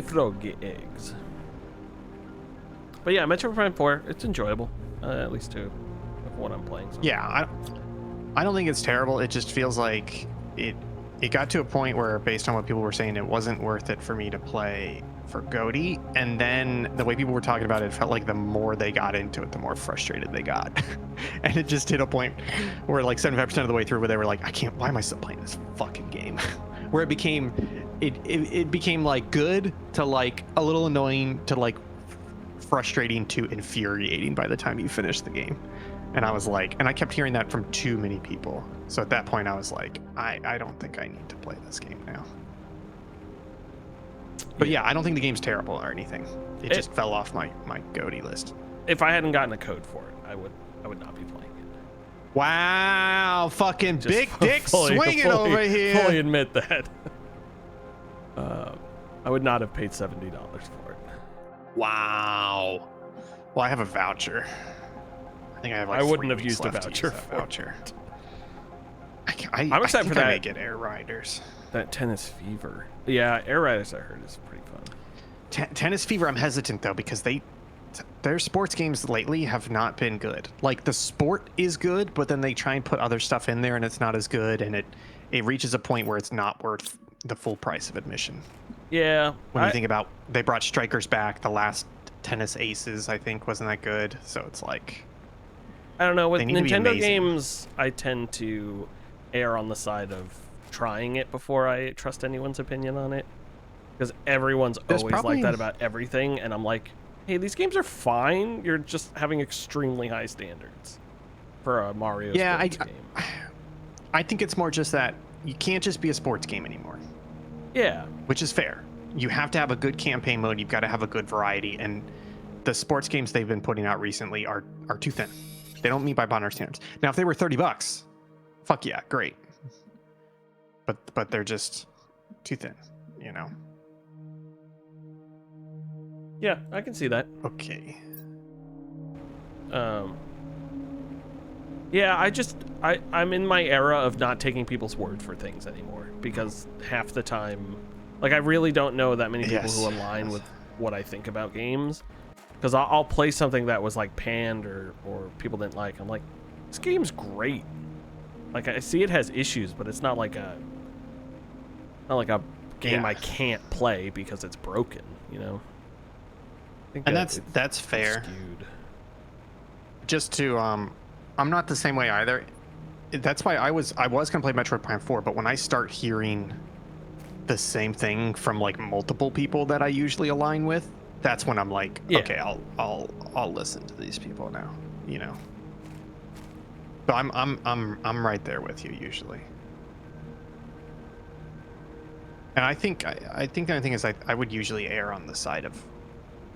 Frog eggs. But yeah, Metroid Prime 4, it's enjoyable. At least to what I'm playing. So. Yeah, I don't think it's terrible. It just feels like it got to a point where, based on what people were saying, it wasn't worth it for me to play for Goaty. And then the way people were talking about it, it felt like the more they got into it, the more frustrated they got. And it just hit a point where like 75% of the way through where they were like, why am I still playing this fucking game? Where it became like good to like a little annoying to like frustrating to infuriating by the time you finish the game. And I was like, and I kept hearing that from too many people. So at that point I was like, I don't think I need to play this game now. But yeah, I don't think the game's terrible or anything. It just fell off my Goaty list. If I hadn't gotten a code for it, I would not be playing it. Wow, fucking Just big dick swinging over here. Fully admit that. I would not have paid $70 for it. Wow. Well, I have a voucher. I think I have like I wouldn't 3 have weeks used a left to voucher use that for voucher. it. I'm excited for I may that. get Air Riders. That Tennis Fever. Yeah, Air Riders I heard is pretty fun. Tennis Fever, I'm hesitant though because their sports games lately have not been good. Like the sport is good, but then they try and put other stuff in there and it's not as good, and it reaches a point where it's not worth the full price of admission. Yeah. When you think about, they brought Strikers back, the last Tennis Aces I think wasn't that good, so it's like, I don't know, with they need to be Nintendo amazing. games I tend to err on the side of trying it before I trust anyone's opinion on it, because everyone's There's always probably- like that about everything, and I'm like, hey, these games are fine, you're just having extremely high standards for a Mario sports game. I think it's more just that you can't just be a sports game anymore, Yeah. which is fair. You have to have a good campaign mode, you've got to have a good variety, and the sports games they've been putting out recently are too thin. They don't meet by modern standards. Now, if they were $30, fuck yeah, great. But they're just too thin, you know. Yeah, I can see that. Okay. Yeah, I'm in my era of not taking people's word for things anymore, because half the time, like, I really don't know that many people who align with what I think about games, because I'll play something that was like panned or people didn't like. I'm like, this game's great. Like, I see it has issues, but it's not like a game I can't play because it's broken, you know. I think And that that's it's fair. skewed. Just to I'm not the same way either. That's why I was gonna play Metroid Prime 4, but when I start hearing the same thing from like multiple people that I usually align with, that's when I'm like, Yeah. okay, I'll listen to these people now, you know. So I'm right there with you usually. And I think the only thing is I would usually err on the side of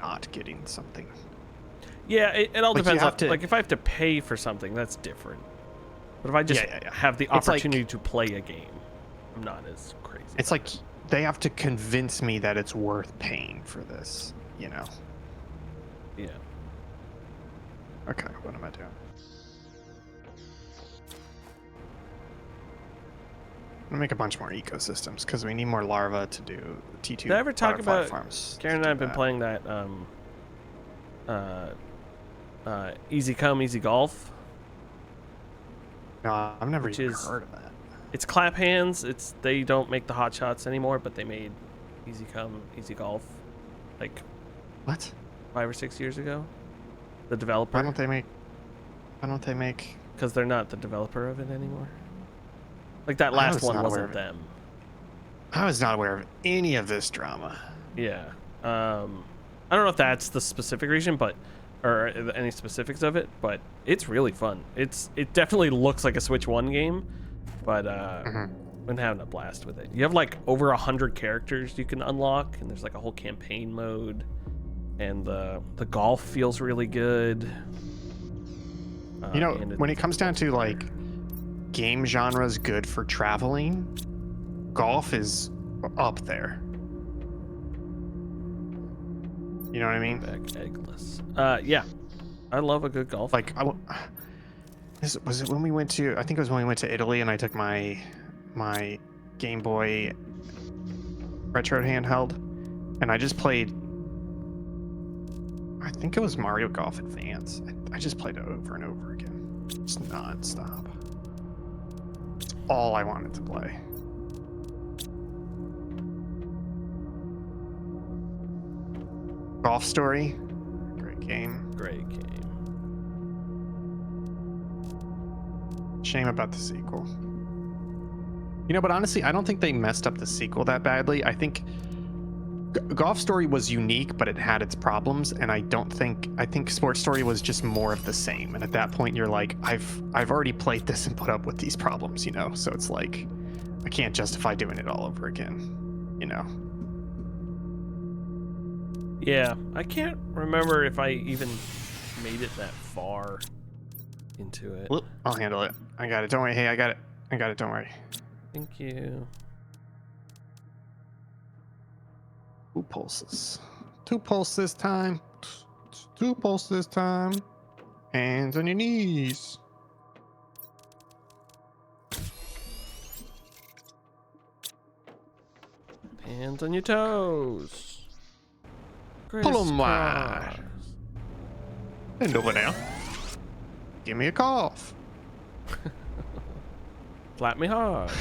not getting something. Yeah, it all Like, you depends on, have to- like, if I have to pay for something, that's different. But if I just Yeah. have the It's like- opportunity to play a game, I'm not as crazy. It's like they have to convince me that it's worth paying for this, you know. Yeah. Okay, what am I doing? We'll make a bunch more ecosystems because we need more larvae to do T2. Did I ever talk butterfly about farms? Karen and I have been playing that Easy Come Easy Golf. No, I've never Which even is- heard of that. It's clap hands. They don't make the hot shots anymore, but they made Easy Come Easy Golf like What? 5 or 6 years ago. The Why developer, don't they make? Why don't they make? because they're not the developer of it anymore. Like that I last was one not aware wasn't of it. them. I was not aware of any of this drama. Yeah. I don't know if that's the specific reason, but or any specifics of it, but it's really fun. It definitely looks like a Switch 1 game, but been having a blast with it. You have like over 100 characters you can unlock, and there's like a whole campaign mode, and the golf feels really good. You know, and when it comes down to like game genres good for traveling, golf is up there. You know what I mean? back eggless. Yeah, I love a good golf. Like, was it when we went to? I think it was when we went to Italy, and I took my Game Boy retro handheld, and I just played. I think it was Mario Golf Advance. I just played it over and over again, just nonstop. It's all I wanted to play. Golf Story, great game. Great game. Shame about the sequel. You know, but honestly, I don't think they messed up the sequel that badly. I think Golf Story was unique, but it had its problems, and I think Sports Story was just more of the same. And at that point, you're like, I've already played this and put up with these problems, you know. So it's like, I can't justify doing it all over again, you know. Yeah, I can't remember if I even made it that far into it. Whoop, I'll handle it. I got it. Don't worry. Hey, I got it. I got it. Don't worry. Thank you. 2 pulses. 2 pulses this time. 2 pulses this time. Hands on your knees. Hands on your toes. Pull 'em wide. Crisscross. Bend over now. Give me a cough. Flap me hard.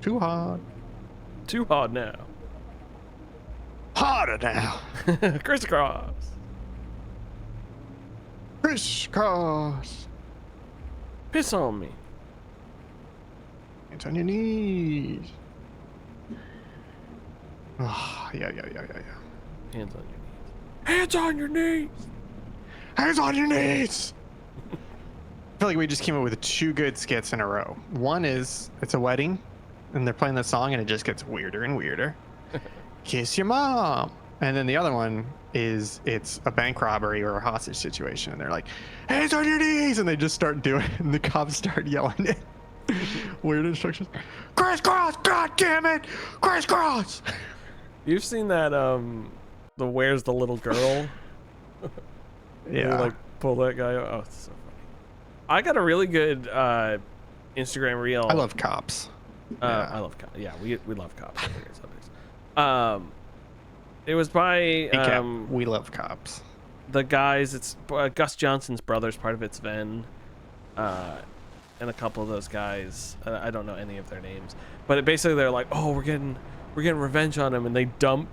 Too hard. Too hard now. Harder now. Crisscross. Crisscross. Piss on me. Hands on your knees. Oh, yeah. Hands on your knees. Hands on your knees. Hands on your knees. I feel like we just came up with 2 good skits in a row. One is it's a wedding, and they're playing the song, and it just gets weirder and weirder. Kiss your mom. And then the other one is it's a bank robbery or a hostage situation, and they're like, hands on your knees, and they just start doing it, and the cops start yelling it. Weird instructions. Crisscross, god damn it! Crisscross! You've seen that the Where's the Little Girl? Yeah. They, like pull that guy out. Oh, it's so funny. I got a really good Instagram reel. I love cops. Yeah. I love cops. Yeah, we love cops. I think it's obvious. It was by Hey, Cap, we love cops. the guys. It's Gus Johnson's brothers. Part of it's Ven, and a couple of those guys. I don't know any of their names, but basically they're like, oh, we're getting revenge on him, and they dump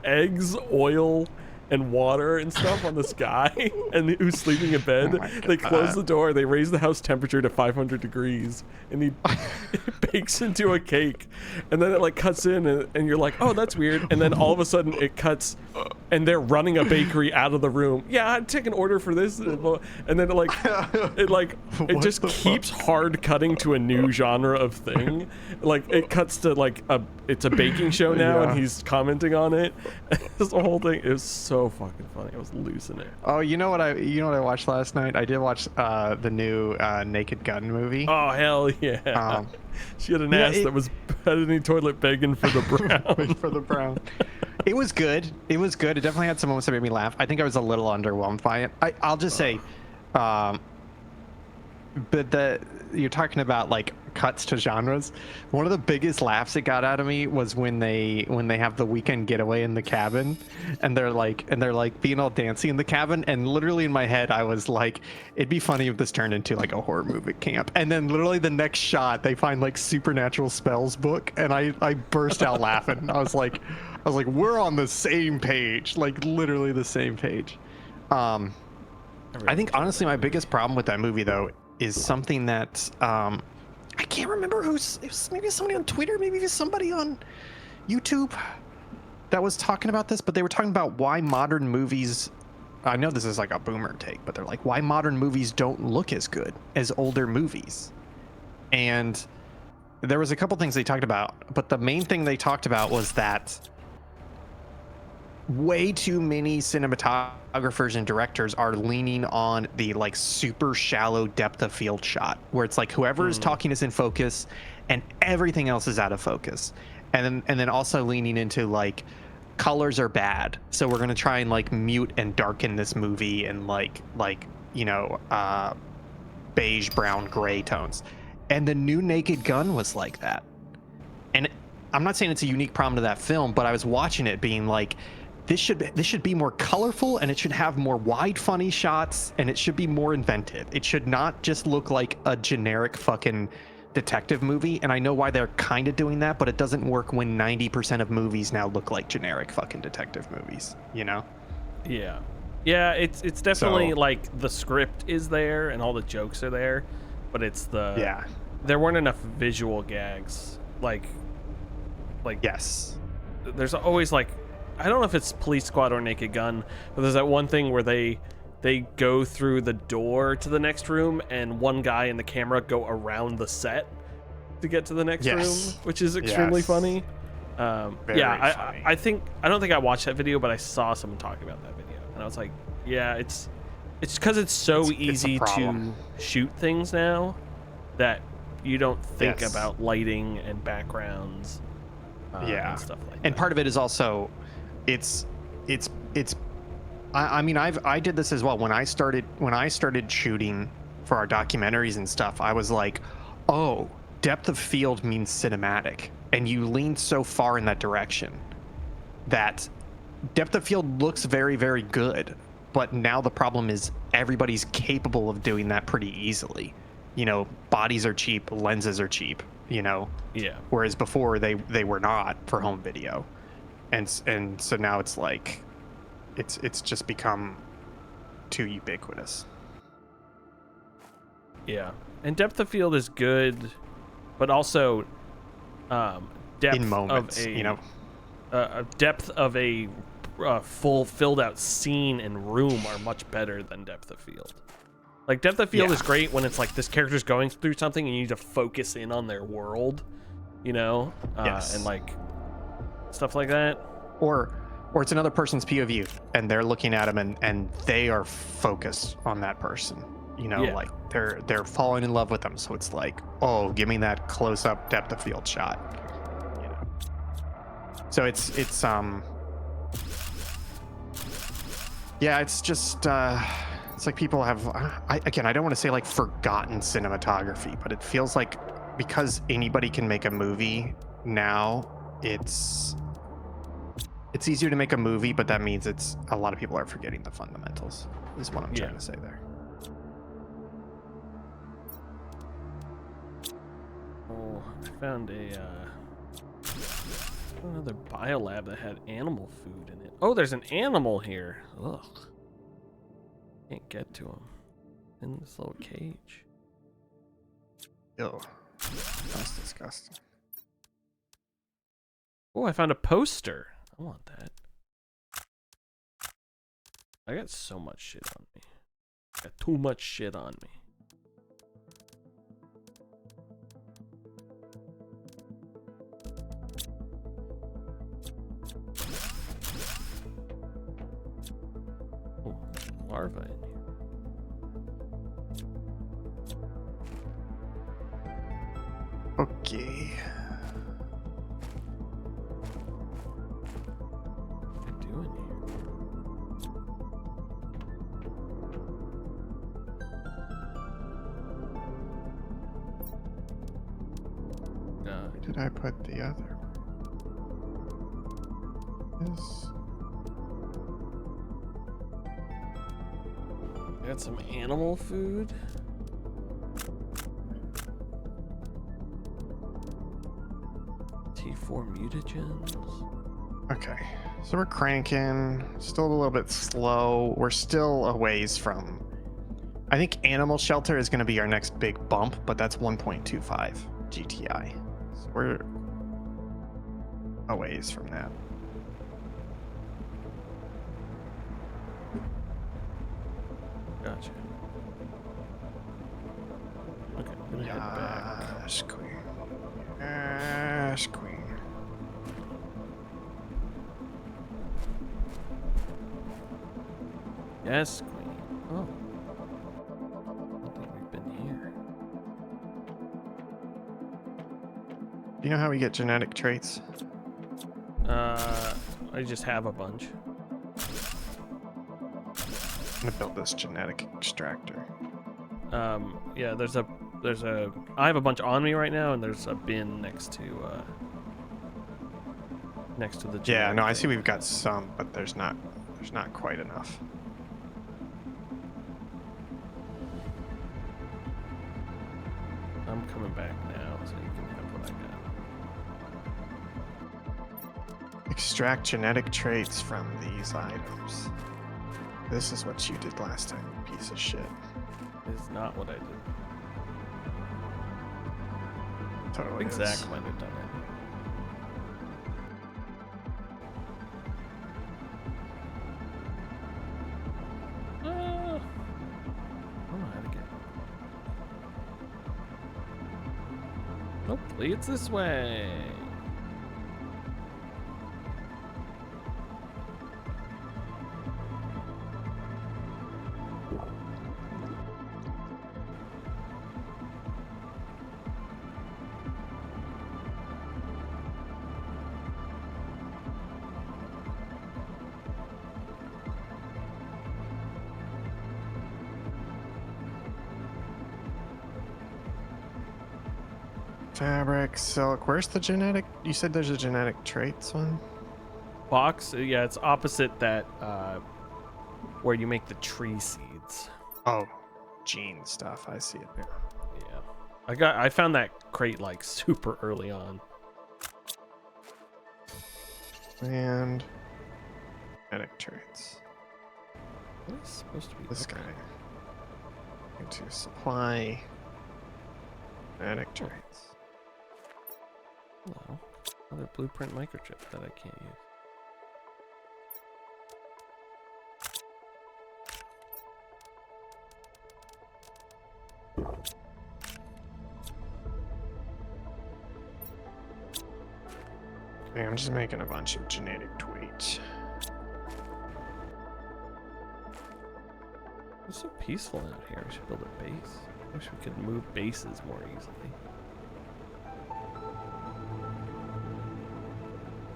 eggs, oil, and water and stuff on this guy and who's sleeping in bed. Oh my They close God. the door, they raise the house temperature to 500 degrees, and he bakes into a cake, and then it like cuts in, and you're like, oh, that's weird, and then all of a sudden it cuts and they're running a bakery out of the room. Yeah, I'd take an order for this, and then it just the keeps hard cutting to a new genre of thing. Like it cuts to like it's a baking show now, Yeah. and he's commenting on it. This whole thing is so fucking funny. I was losing it. Oh, you know what I watched last night? I did watch the new Naked Gun movie. Oh hell yeah! She had an ass that was better than toilet begging for the brown. For the brown. It was good. It was good. It definitely had some moments that made me laugh. I think I was a little underwhelmed by it. I'll just say, but you're talking about like cuts to genres. One of the biggest laughs it got out of me was when they have the weekend getaway in the cabin, and they're like being all dancy in the cabin, and literally in my head I was like, it'd be funny if this turned into like a horror movie camp. And then literally the next shot they find like supernatural spells book, and I burst out laughing. I was like, we're on the same page, like literally the same page. I think honestly my biggest problem with that movie though is something that I can't remember it was maybe somebody on Twitter, maybe it was somebody on YouTube that was talking about this, but they were talking about why modern movies, I know this is like a boomer take, but they're like, why modern movies don't look as good as older movies. And there was a couple things they talked about, but the main thing they talked about was that way too many cinematographers and directors are leaning on the like super shallow depth of field shot, where it's like whoever is talking is in focus and everything else is out of focus, and then also leaning into like colors are bad, so we're gonna try and like mute and darken this movie and like you know, beige, brown, gray tones. And the new Naked Gun was like that. And I'm not saying it's a unique problem to that film, but I was watching it being like, this should be more colorful, and it should have more wide, funny shots, and it should be more inventive. It should not just look like a generic fucking detective movie. And I know why they're kind of doing that, but it doesn't work when 90% of movies now look like generic fucking detective movies, you know? Yeah. Yeah, it's definitely like the script is there and all the jokes are there, but it's there weren't enough visual gags. Like yes. There's always like, I don't know if it's Police Squad or Naked Gun, but there's that one thing where they go through the door to the next room, and one guy and the camera go around the set to get to the next room, which is extremely funny. Funny. I don't think I watched that video, but I saw someone talking about that video, and I was like, yeah, it's because it's so easy to shoot things now that you don't think about lighting and backgrounds. And stuff like that. And part of it is also, I mean, I did this as well. When I started shooting for our documentaries and stuff, I was like, oh, depth of field means cinematic. And you lean so far in that direction that depth of field looks very, very good. But now the problem is everybody's capable of doing that pretty easily. You know, bodies are cheap, lenses are cheap, you know? Yeah. Whereas before they were not for home video. And so now it's like, it's just become too ubiquitous. Yeah. And depth of field is good, but also depth in moments, of a, you know, depth of a full filled out scene and room are much better than depth of field. Like depth of field is great when it's like this character's going through something and you need to focus in on their world, you know, and like stuff like that. Or it's another person's POV and they're looking at them and they are focused on that person, you know, like they're falling in love with them. So it's like, oh, give me that close up depth of field shot, you know. So it's just it's like people have I don't want to say like forgotten cinematography, but it feels like because anybody can make a movie now, it's easier to make a movie, but that means it's a lot of people are forgetting the fundamentals is what I'm trying to say there. Oh, I found another biolab that had animal food in it. Oh, there's an animal here. Ugh. Can't get to him in this little cage. Ew. That's disgusting. Oh, I found a poster. I want that. I got so much shit on me. I got too much shit on me. Oh, larva in here. Okay. What are you doing here? did I put the other one? Got some animal food. T4 mutagens. Okay, so we're cranking. Still a little bit slow. We're still a ways from. I think Animal Shelter is going to be our next big bump, but that's 1.25 GTI. So we're a ways from that. Gotcha. Okay, I'm gonna head back. Yes, queen. Yes, queen. Yes, queen. Oh. I don't think we've been here. Do you know how we get genetic traits? I just have a bunch. I'm gonna build this genetic extractor. Yeah, I have a bunch on me right now, and there's a bin next to the Yeah, no, I genetic see thing. we've got some, but there's not quite enough. I'm coming back now, so you can have what I got. Extract genetic traits from these items. This is what you did last time, you piece of shit. It's not what I did. Totally Big is. Zach might have done it. I don't know how to get. Hopefully it's this way. Fabric, silk. Where's the genetic? You said there's a genetic traits one? Box, yeah, it's opposite that where you make the tree seeds. Oh, gene stuff. I see it there. Yeah. I found that crate like super early on. And genetic traits. What is supposed to be This okay. guy. Into supply. Genetic traits. Hello. Another blueprint microchip that I can't use. Okay, I'm just making a bunch of genetic tweets. It's so peaceful out here. We should build a base. I wish we could move bases more easily.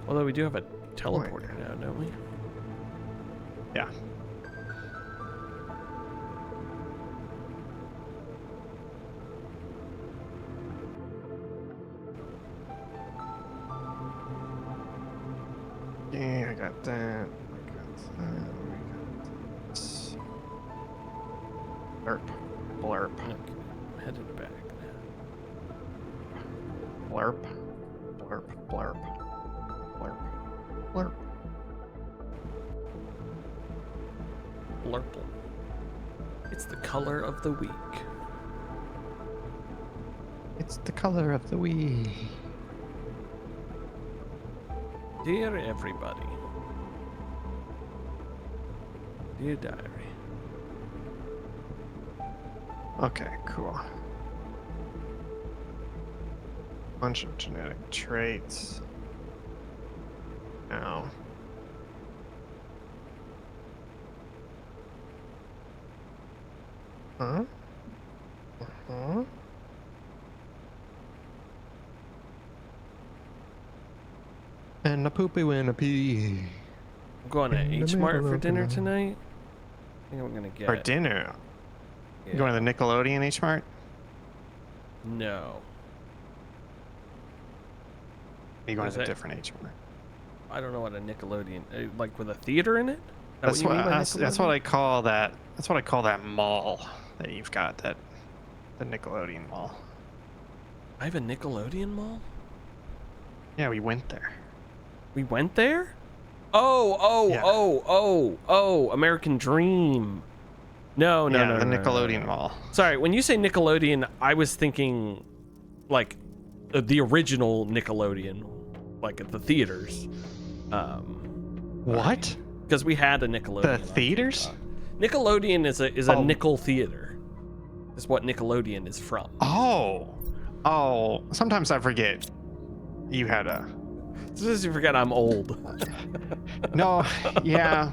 Although we do have a teleporter now, don't we? Yeah. Yeah, I got that. I got that. We got this. Blurp. Blurp. Okay, I'm headed back now. Blurp. Blurp. Blurp. Blurp. Blurp. Blurple. It's the color of the week. It's the color of the week. Dear everybody. Dear diary. Okay, cool. Bunch of genetic traits. Now. Huh? Uh-huh. And a poopy win a pee. I'm going to In the H Mart middle for of the dinner night. tonight. I think I'm gonna get. For dinner. Yeah. You going to the Nickelodeon H Mart? No. You going Is to a it- different H mark? I don't know what a Nickelodeon, like with a theater in it. That's you what mean by that's what Nickelodeon? I call that. That's what I call that mall that you've got. That the Nickelodeon mall. I have a Nickelodeon mall. Yeah, we went there. We went there. Oh, Yeah. American Dream. No, Yeah, no, the no, no, no, Nickelodeon no. mall. Sorry, when you say Nickelodeon, I was thinking like the original Nickelodeon, like at the theaters. What? Because we had a Nickelodeon. The on theaters? TikTok. Nickelodeon is a Oh. nickel theater. Is what Nickelodeon is from. Oh. Sometimes I forget. You had a. Just you forget I'm old. No. Yeah.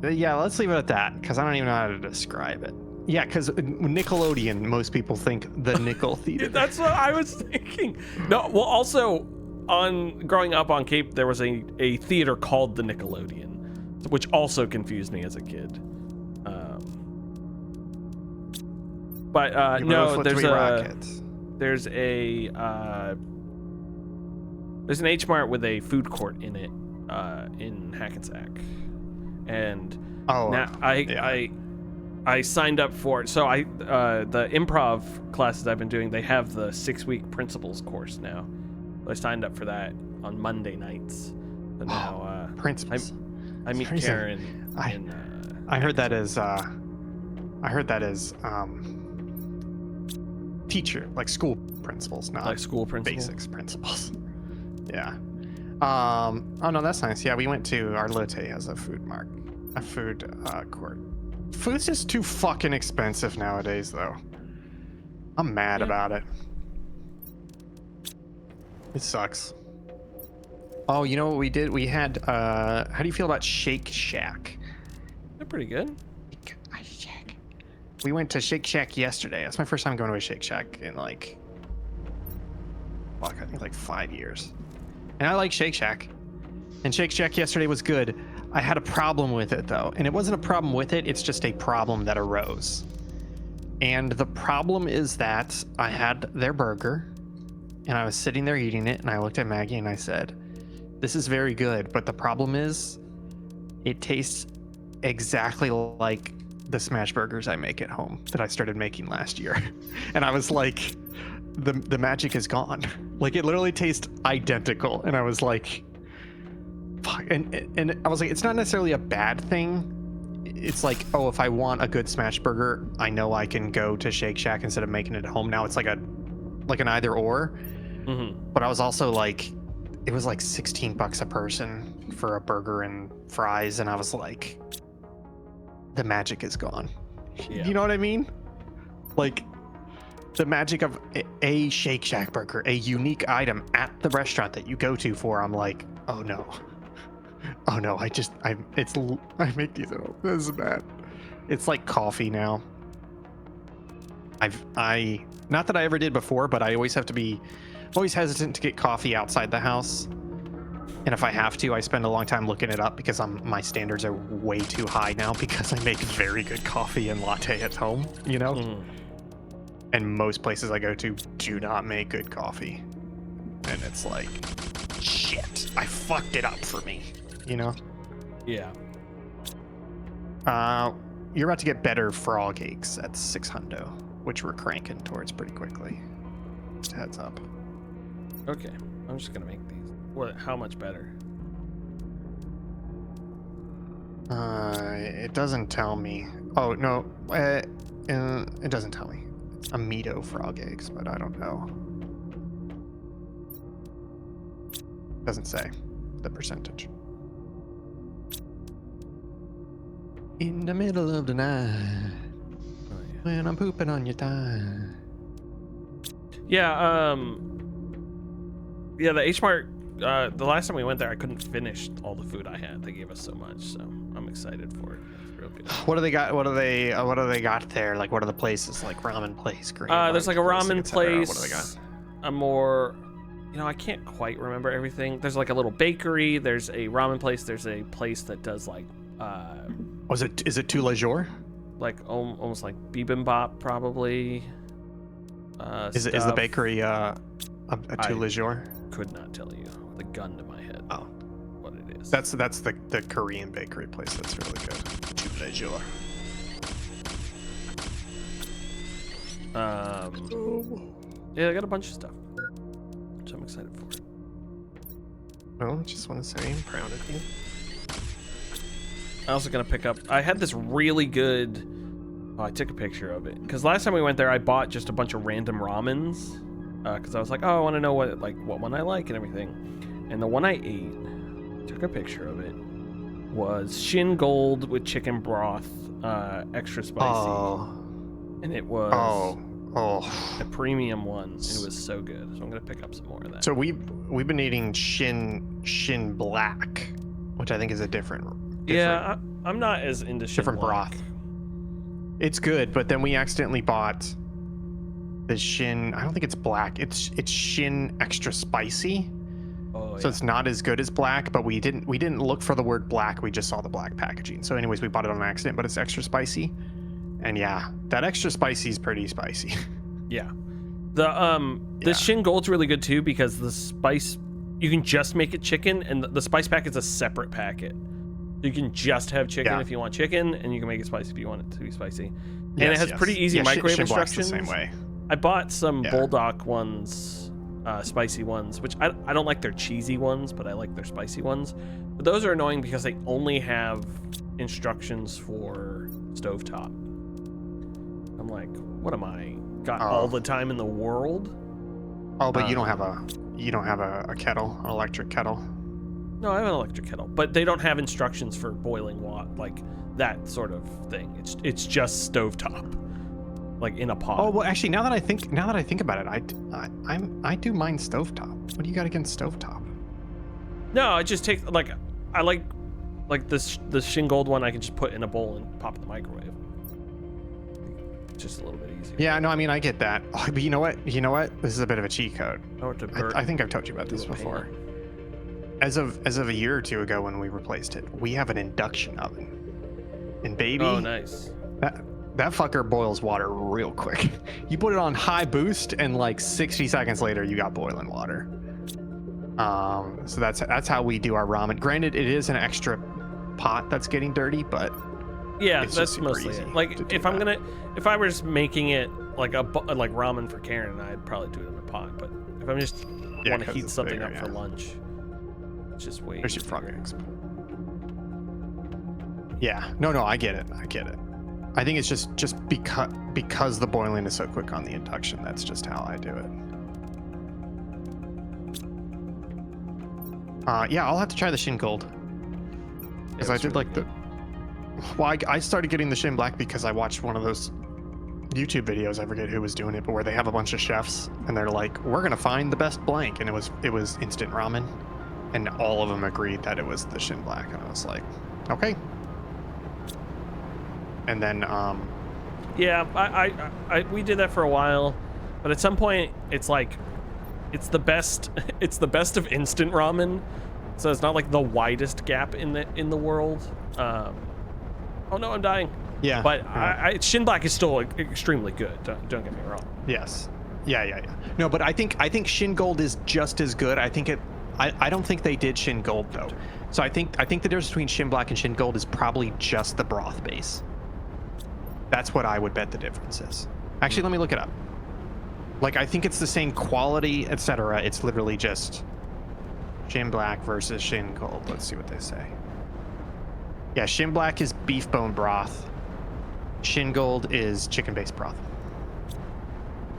Yeah. Let's leave it at that because I don't even know how to describe it. Yeah, because Nickelodeon, most people think the nickel theater. That's what I was thinking. No, well, also on growing up on Cape, there was a theater called the Nickelodeon, which also confused me as a kid. But You no, both look to there's be a Rockets. there's an H Mart with a food court in it in Hackensack, and Oh, now yeah. I signed up for it. So the improv classes I've been doing, they have the 6-week principles course now. I signed up for that on Monday nights. So now Principles. I meet Crazy. Karen. I heard that as teacher, like school principles, not like school principal. basics principles. Yeah. Oh no, that's nice. Yeah, we went to Arlote as a food court. Food's just too fucking expensive nowadays, though. I'm mad Yeah. about it. It sucks. Oh, you know what we did? We had how do you feel about Shake Shack? They're pretty good. We went to Shake Shack yesterday. That's my first time going to a Shake Shack in I think like 5 years. And I like Shake Shack. And Shake Shack yesterday was good. I had a problem with it though. And it wasn't a problem with it, it's just a problem that arose. And the problem is that I had their burger and I was sitting there eating it and I looked at Maggie and I said, "This is very good, but the problem is it tastes exactly like the smash burgers I make at home that I started making last year." And I was like, the magic is gone. Like it literally tastes identical. And I was like, fuck. And I was like, it's not necessarily a bad thing. It's like, oh, if I want a good smash burger, I know I can go to Shake Shack instead of making it at home. Now it's like an either or. Mm-hmm. But I was also like, it was like $16 a person for a burger and fries. And I was like, the magic is gone. Yeah. You know what I mean? Like the magic of a Shake Shack burger, a unique item at the restaurant that you go to for. I'm like, oh no, I make these at home. This is bad. It's like coffee now. I not that I ever did before, but I always always hesitant to get coffee outside the house. And if I have to, I spend a long time looking it up because my standards are way too high now because I make very good coffee and latte at home, you know? Mm-hmm. And most places I go to do not make good coffee. And it's like, shit, I fucked it up for me, you know? Yeah. You're about to get better frog eggs at 600, which we're cranking towards pretty quickly. Just a heads up. Okay. I'm just gonna make these. What? How much better? It doesn't tell me. Oh no, it doesn't tell me. It's Amido frog eggs, but I don't know. Doesn't say the percentage. In the middle of the night, Oh, yeah. when I'm pooping on your thigh. Yeah. Yeah. The H Mart. The last time we went there, I couldn't finish all the food I had. They gave us so much, so I'm excited for it. It's real good. What do they got? What do they got there? Like, what are the places? Like ramen place, Korean There's like a barbecue ramen etc. place. What do they got? A more, I can't quite remember everything. There's like a little bakery. There's a ramen place. There's a place that does like, Is it Tous les jours? like almost like bibimbap probably. Is the stuff. bakery A tout le jour? Could not tell you with a gun to my head Oh, what it is. that's the Korean bakery place that's really good. Tout le jour. Yeah, I got a bunch of stuff, which I'm excited for. Well, I just want to say I'm proud of you. I'm also gonna pick up. I had this really good. Oh, I took a picture of it because last time we went there, I bought just a bunch of random ramens because I was like, oh, I want to know what one I like and everything. And the one I ate, took a picture of it, was Shin Gold with chicken broth, extra spicy, Oh, and it was a premium one. And it was so good. So I'm gonna pick up some more of that. So we've been eating Shin Black, which I think is a different yeah, I'm not as into Shin different Black. broth. It's good, but then we accidentally bought the Shin. I don't think it's black. It's Shin extra spicy. Oh, So yeah. it's not as good as black, but we didn't look for the word black. We just saw the black packaging. So anyways, we bought it on accident, but it's extra spicy. And yeah, that extra spicy is pretty spicy. Yeah. The Shin Gold's really good too because the spice, you can just make it chicken, and the spice pack is a separate packet. You can just have chicken if you want chicken, and you can make it spicy if you want it to be spicy. And it has pretty easy microwave Shin Black's instructions. the same way. I bought some Bulldog ones, spicy ones, which I don't like their cheesy ones, but I like their spicy ones. But those are annoying because they only have instructions for stovetop. I'm like, what am I? Got all the time in the world? Oh, but you don't have a kettle, an electric kettle. No, I have an electric kettle, but they don't have instructions for boiling water, like that sort of thing. It's just stovetop, like in a pot. Oh well, actually, now that I think about it, I do mine stovetop. What do you got against stovetop? No, I just take I like the Shin Gold one. I can just put in a bowl and pop in the microwave. Just a little bit easier. Yeah, no, I mean I get that. Oh, but you know what? This is a bit of a cheat code. I think I've told you about this before. As of a year or two ago when we replaced it, we have an induction oven. And baby, oh nice. That fucker boils water real quick. You put it on high boost, and like 60 seconds later, you got boiling water. So that's how we do our ramen. Granted, it is an extra pot that's getting dirty, but yeah, it's that's mostly it. Like if I were just making it like like ramen for Karen and I'd probably do it in a pot. But if I'm just want to heat something up for lunch, it's just wait. There's your frog eggs. Yeah, no, I get it. I think it's just because the boiling is so quick on the induction. That's just how I do it. Yeah, I'll have to try the Shin Gold because I did like the. Well, I started getting the Shin Black because I watched one of those YouTube videos. I forget who was doing it, but where they have a bunch of chefs and they're like, "We're gonna find the best blank," and it was instant ramen, and all of them agreed that it was the Shin Black, and I was like, okay. And then yeah, I we did that for a while, but at some point it's like it's the best of instant ramen, so it's not like the widest gap in the world. Oh no, I'm dying. Yeah, but Shin Black is still extremely good. Don't get me wrong. Yes. Yeah. No, but I think Shin Gold is just as good. I don't think they did Shin Gold though. So I think the difference between Shin Black and Shin Gold is probably just the broth base. That's what I would bet the difference is. Actually, let me look it up. Like, I think it's the same quality, etc. It's literally just Shin Black versus Shin Gold. Let's see what they say. Yeah, Shin Black is beef bone broth. Shin Gold is chicken-based broth.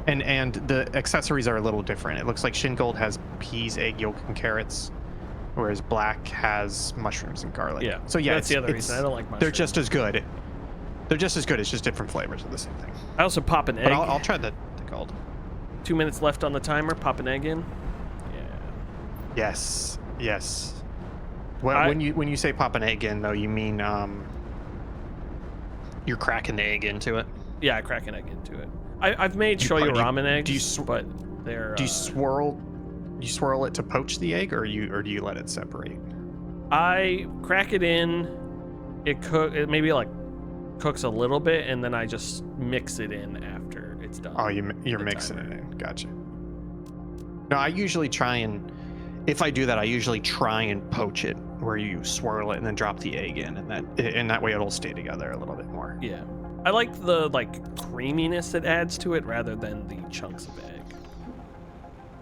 And the accessories are a little different. It looks like Shin Gold has peas, egg yolk, and carrots, whereas Black has mushrooms and garlic. Yeah. So yeah, that's the other reason I don't like mushrooms. They're just as good. They're just as good. It's just different flavors of the same thing. I also pop an egg. But I'll try the Gold. 2 minutes left on the timer. Pop an egg in. Yeah. Yes. Well, when you say pop an egg in, though, you mean you're cracking the egg into it? Yeah, I crack an egg into it. I've made shoyu ramen eggs, but they're. Do you swirl it to poach the egg, or do you let it separate? I crack it in. It maybe like cooks a little bit, and then I just mix it in after it's done. Oh, you're mixing it in. Gotcha. No, I usually try and, if I do that, I usually try and poach it, where you swirl it and then drop the egg in, and that way it'll stay together a little bit more. Yeah. I like the creaminess it adds to it rather than the chunks of egg.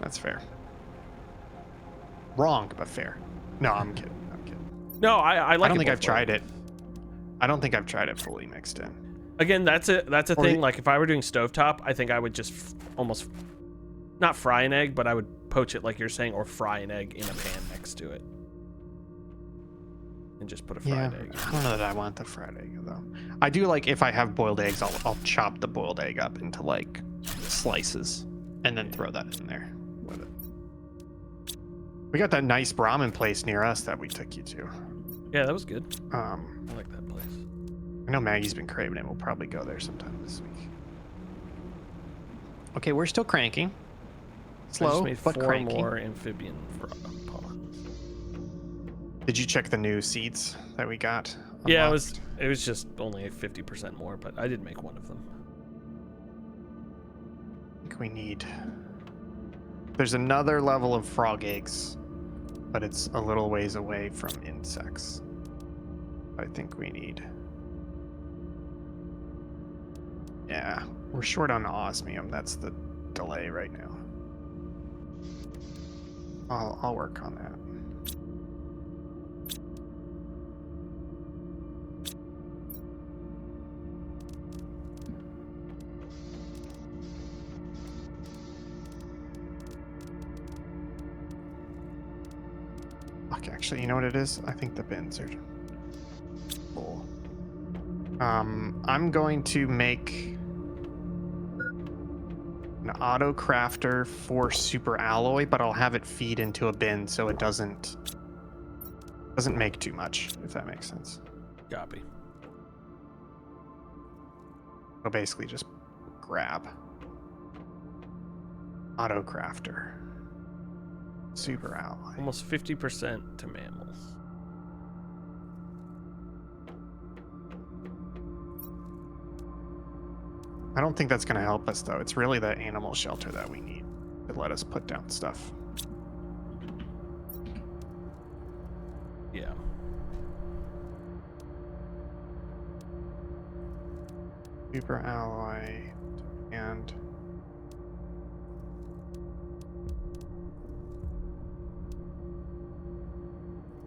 That's fair. Wrong, but fair. No, I'm kidding. I'm kidding. No, I like I don't it think both I've tried ways. it. I don't think I've tried it fully mixed in. Again, that's a Or thing. the- Like if I were doing stovetop, I think I would just almost not fry an egg, but I would poach it like you're saying, or fry an egg in a pan next to it, and just put a fried egg. I don't know that I want the fried egg though. I do like, if I have boiled eggs, I'll chop the boiled egg up into like slices and then throw that in there with it. We got that nice ramen place near us that we took you to. Yeah, that was good. I I like that place. know Maggie's been craving it. We'll probably go there sometime this week. Okay, we're still cranking. I just Slow, made but 4 cranking. more amphibian ponds. Did you check the new seats that we got? Yeah, unlocked? it was just only 50% more, but I did make one of them. I think we need. There's another level of frog eggs, but it's a little ways away from insects. I think we need. Yeah, we're short on osmium. That's the delay right now. I'll work on that. Okay, actually, you know what it is? I think the bins are full. I'm going to make an auto crafter for super alloy, but I'll have it feed into a bin so it doesn't make too much, if that makes sense. Copy. So basically just grab auto crafter, super alloy. Almost 50% to mammals. I don't think that's going to help us though. It's really the animal shelter that we need to let us put down stuff. Yeah. Super alloy and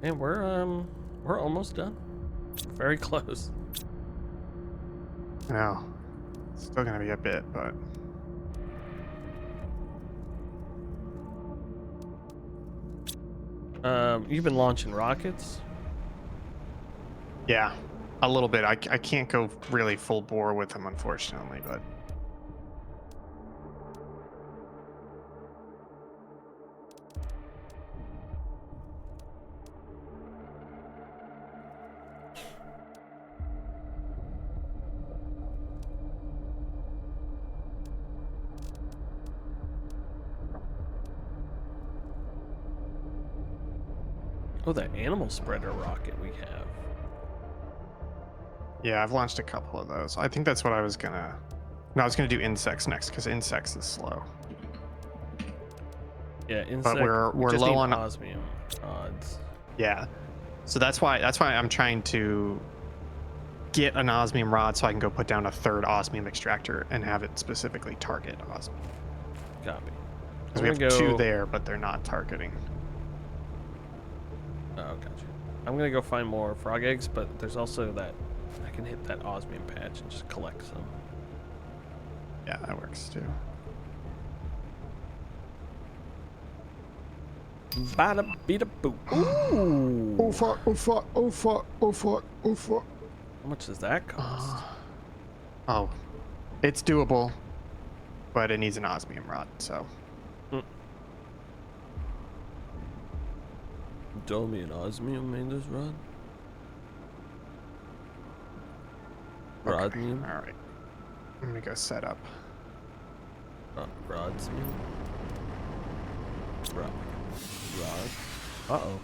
And we're almost done. Very close. no, it's still going to be a bit, but You've been launching rockets. yeah, a little bit. I can't go really full bore with them, unfortunately, but Oh, that animal spreader rocket we have. yeah, I've launched a couple of those. I think that's what I was gonna. No, I was gonna do insects next because insects is slow. Yeah, insect. we're we just low need on- osmium odds. Yeah, so that's why I'm trying to get an osmium rod so I can go put down a third osmium extractor and have it specifically target osmium. Copy. Because we have two there, but they're not targeting. Oh, gotcha. I'm gonna go find more frog eggs, but there's also that I can hit that osmium patch and just collect some. Yeah, that works too. Bada beada boo. Ooh. Oh fuck, oh fuck, oh fuck, oh fuck, oh fuck. How much does that cost? Oh, it's doable, but it needs an osmium rod. So Tell me an osmium made this rod. okay. Rodmium? All right, I'm gonna go set up. Rodsmium? Rod. Uh-oh.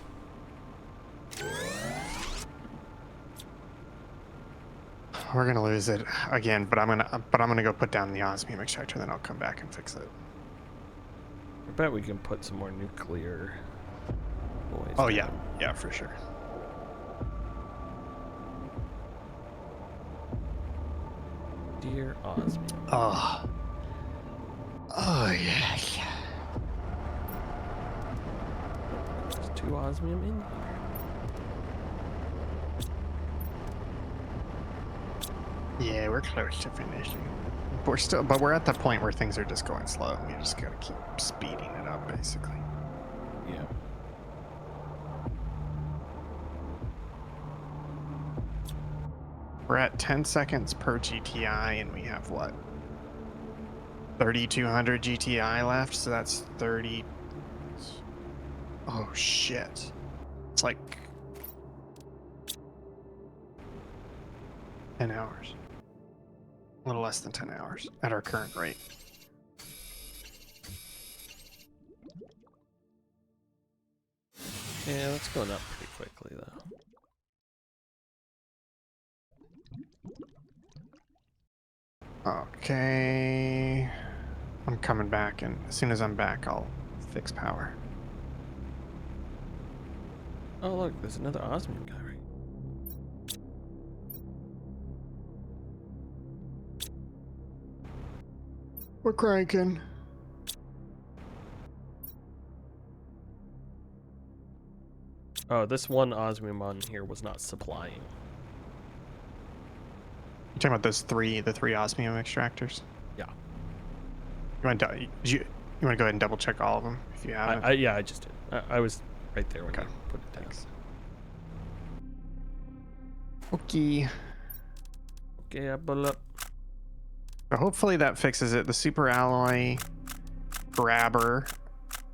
We're gonna lose it again, but I'm gonna go put down the osmium extractor, then I'll come back and fix it. I bet we can put some more nuclear boys. Oh yeah, down. yeah, for sure. Dear Osmium. Oh. Oh yes. There's 2 osmium in here. Yeah, we're close to finishing. But we're at the point where things are just going slow. We just gotta keep speeding it up, basically. Yeah. We're at 10 seconds per GTI, and we have what? 3,200 GTI left, so that's 30. Oh shit! It's like 10 hours. A little less than 10 hours at our current rate. Yeah, that's going up pretty quickly though. Okay. I'm coming back, and as soon as I'm back, I'll fix power. Oh look, there's another osmium guy, right? We're cranking. Oh, this one osmium on here was not supplying. You talking about the three osmium extractors? Yeah. You want to you want to go ahead and double check all of them if you have it? Yeah, I just did. I was right there when Okay. you put it down. Thanks. Okay. Okay, I pull up. So hopefully that fixes it. The super alloy grabber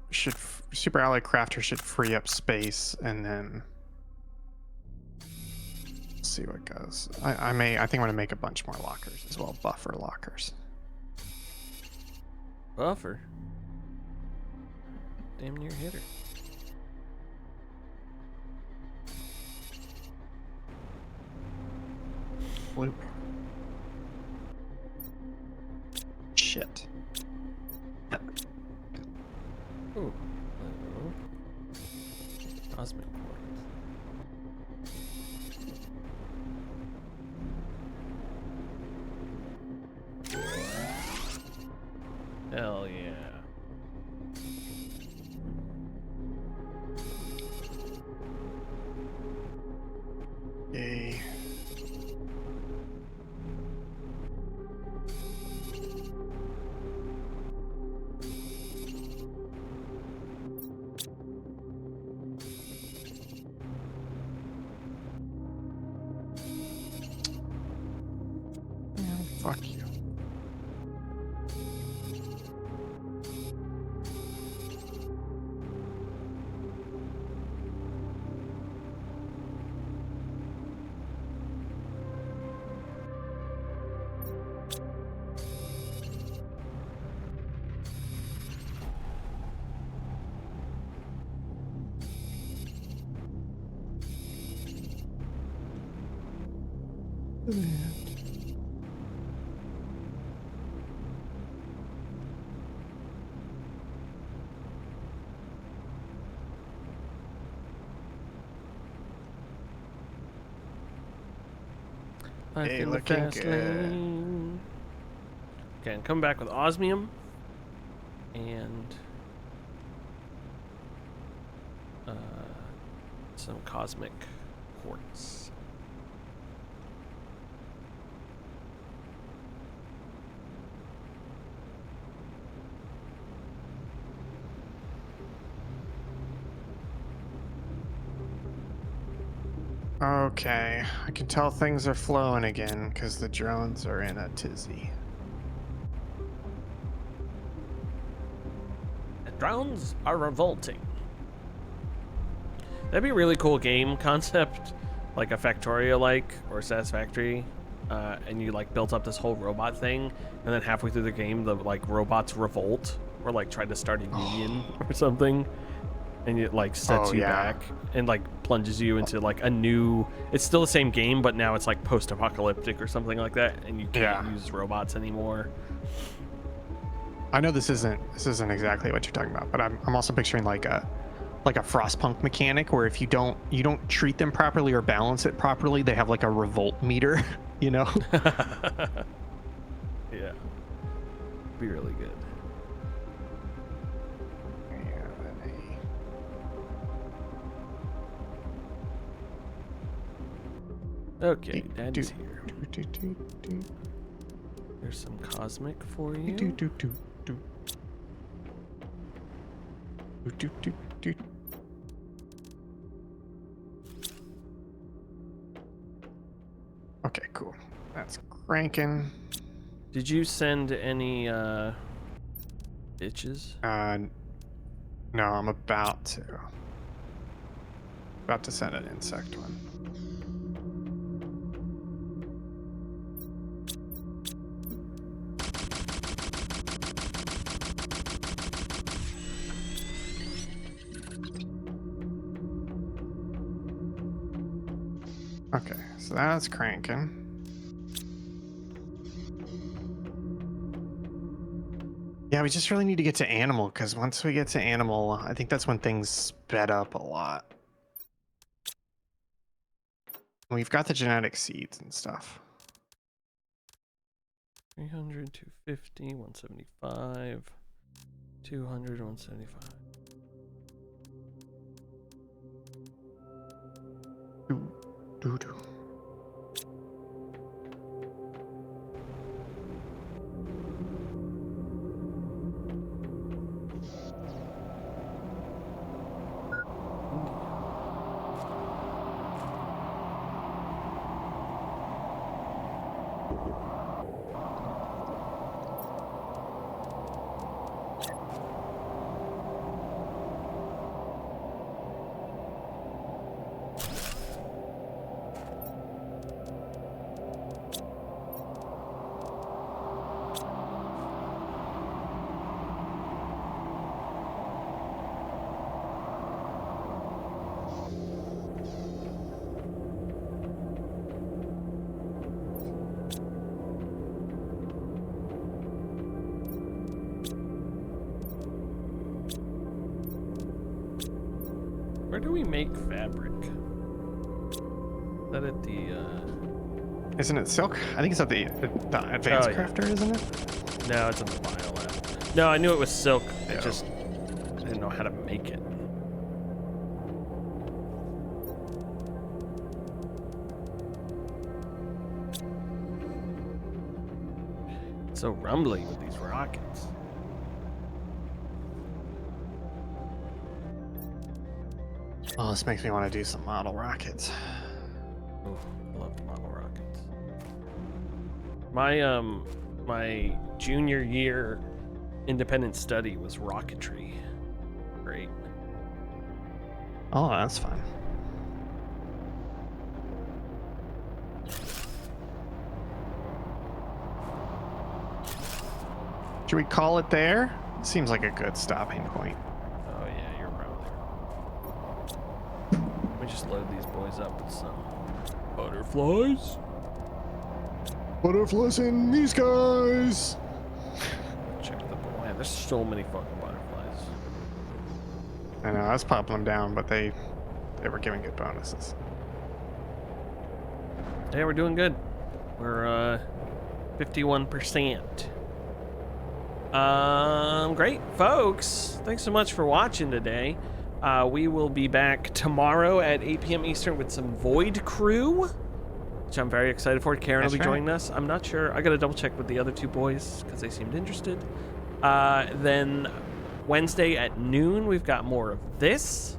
should super alloy crafter should free up space, and then see what goes. I think I'm gonna make a bunch more lockers as well, buffer lockers. Buffer. Damn near hit her. Bloop. Shit. Ooh. Cosmic quartz. Hell yeah. Yay. Fuck you. Life Hey, in the looking fast good. lane. Okay, I'm coming back with osmium and some cosmic quartz. Okay, I can tell things are flowing again because the drones are in a tizzy. The drones are revolting. That'd be a really cool game concept, like a Factorio-like or Satisfactory, and you like built up this whole robot thing, and then halfway through the game, the like robots revolt or like try to start a union or something, and it like sets Oh, you yeah. back and like plunges you into like a new. It's still the same game, but now it's like post-apocalyptic or something like that, and you can't Yeah. use robots anymore. I know this isn't exactly what you're talking about, but I'm also picturing like a Frostpunk mechanic where if you don't treat them properly or balance it properly, they have like a revolt meter, you know? Yeah. Be really good. Okay, Daddy's here. There's some cosmic for you. Okay, cool. That's cranking. Did you send any bitches? No, I'm about to send an insect one. Okay, so that's cranking. Yeah, we just really need to get to animal, because once we get to animal, I think that's when things sped up a lot. We've got the genetic seeds and stuff. 300, 250, 175, 200, 175. Doo-doo. Where do we make fabric? Is that at the Isn't it silk? I think it's at the advanced Oh, yeah. crafter, isn't it? No, it's in the bio lab. No, I knew it was silk. I Yeah. just didn't know how to make it. It's so rumbly with these rockets. Oh, this makes me want to do some model rockets. Oh, I love model rockets. My junior year independent study was rocketry. Great. Oh, that's fun. Should we call it there? Seems like a good stopping point. Oh yeah, you're probably right. Let me just load these boys up with some butterflies. Butterflies in these guys. Check the boy. There's so many fucking butterflies. I know, I was popping them down, but they were giving good bonuses. Yeah, we're doing good. We're 51%. Great, folks. Thanks so much for watching today. We will be back tomorrow at 8 p.m. Eastern with some Void Crew, which I'm very excited for. Karen will be joining us. I'm not sure. I got to double check with the other two boys because they seemed interested. Then Wednesday at noon, we've got more of this.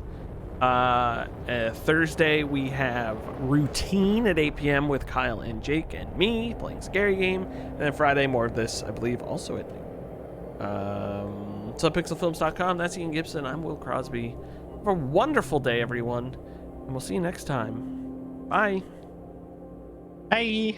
Thursday, we have Routine at 8 p.m. with Kyle and Jake and me playing Scary Game. And then Friday, more of this, I believe, also at noon. Subpixelfilms.com. That's Ian Gibson. I'm Will Crosby. Have a wonderful day, everyone. And we'll see you next time. Bye. Hey!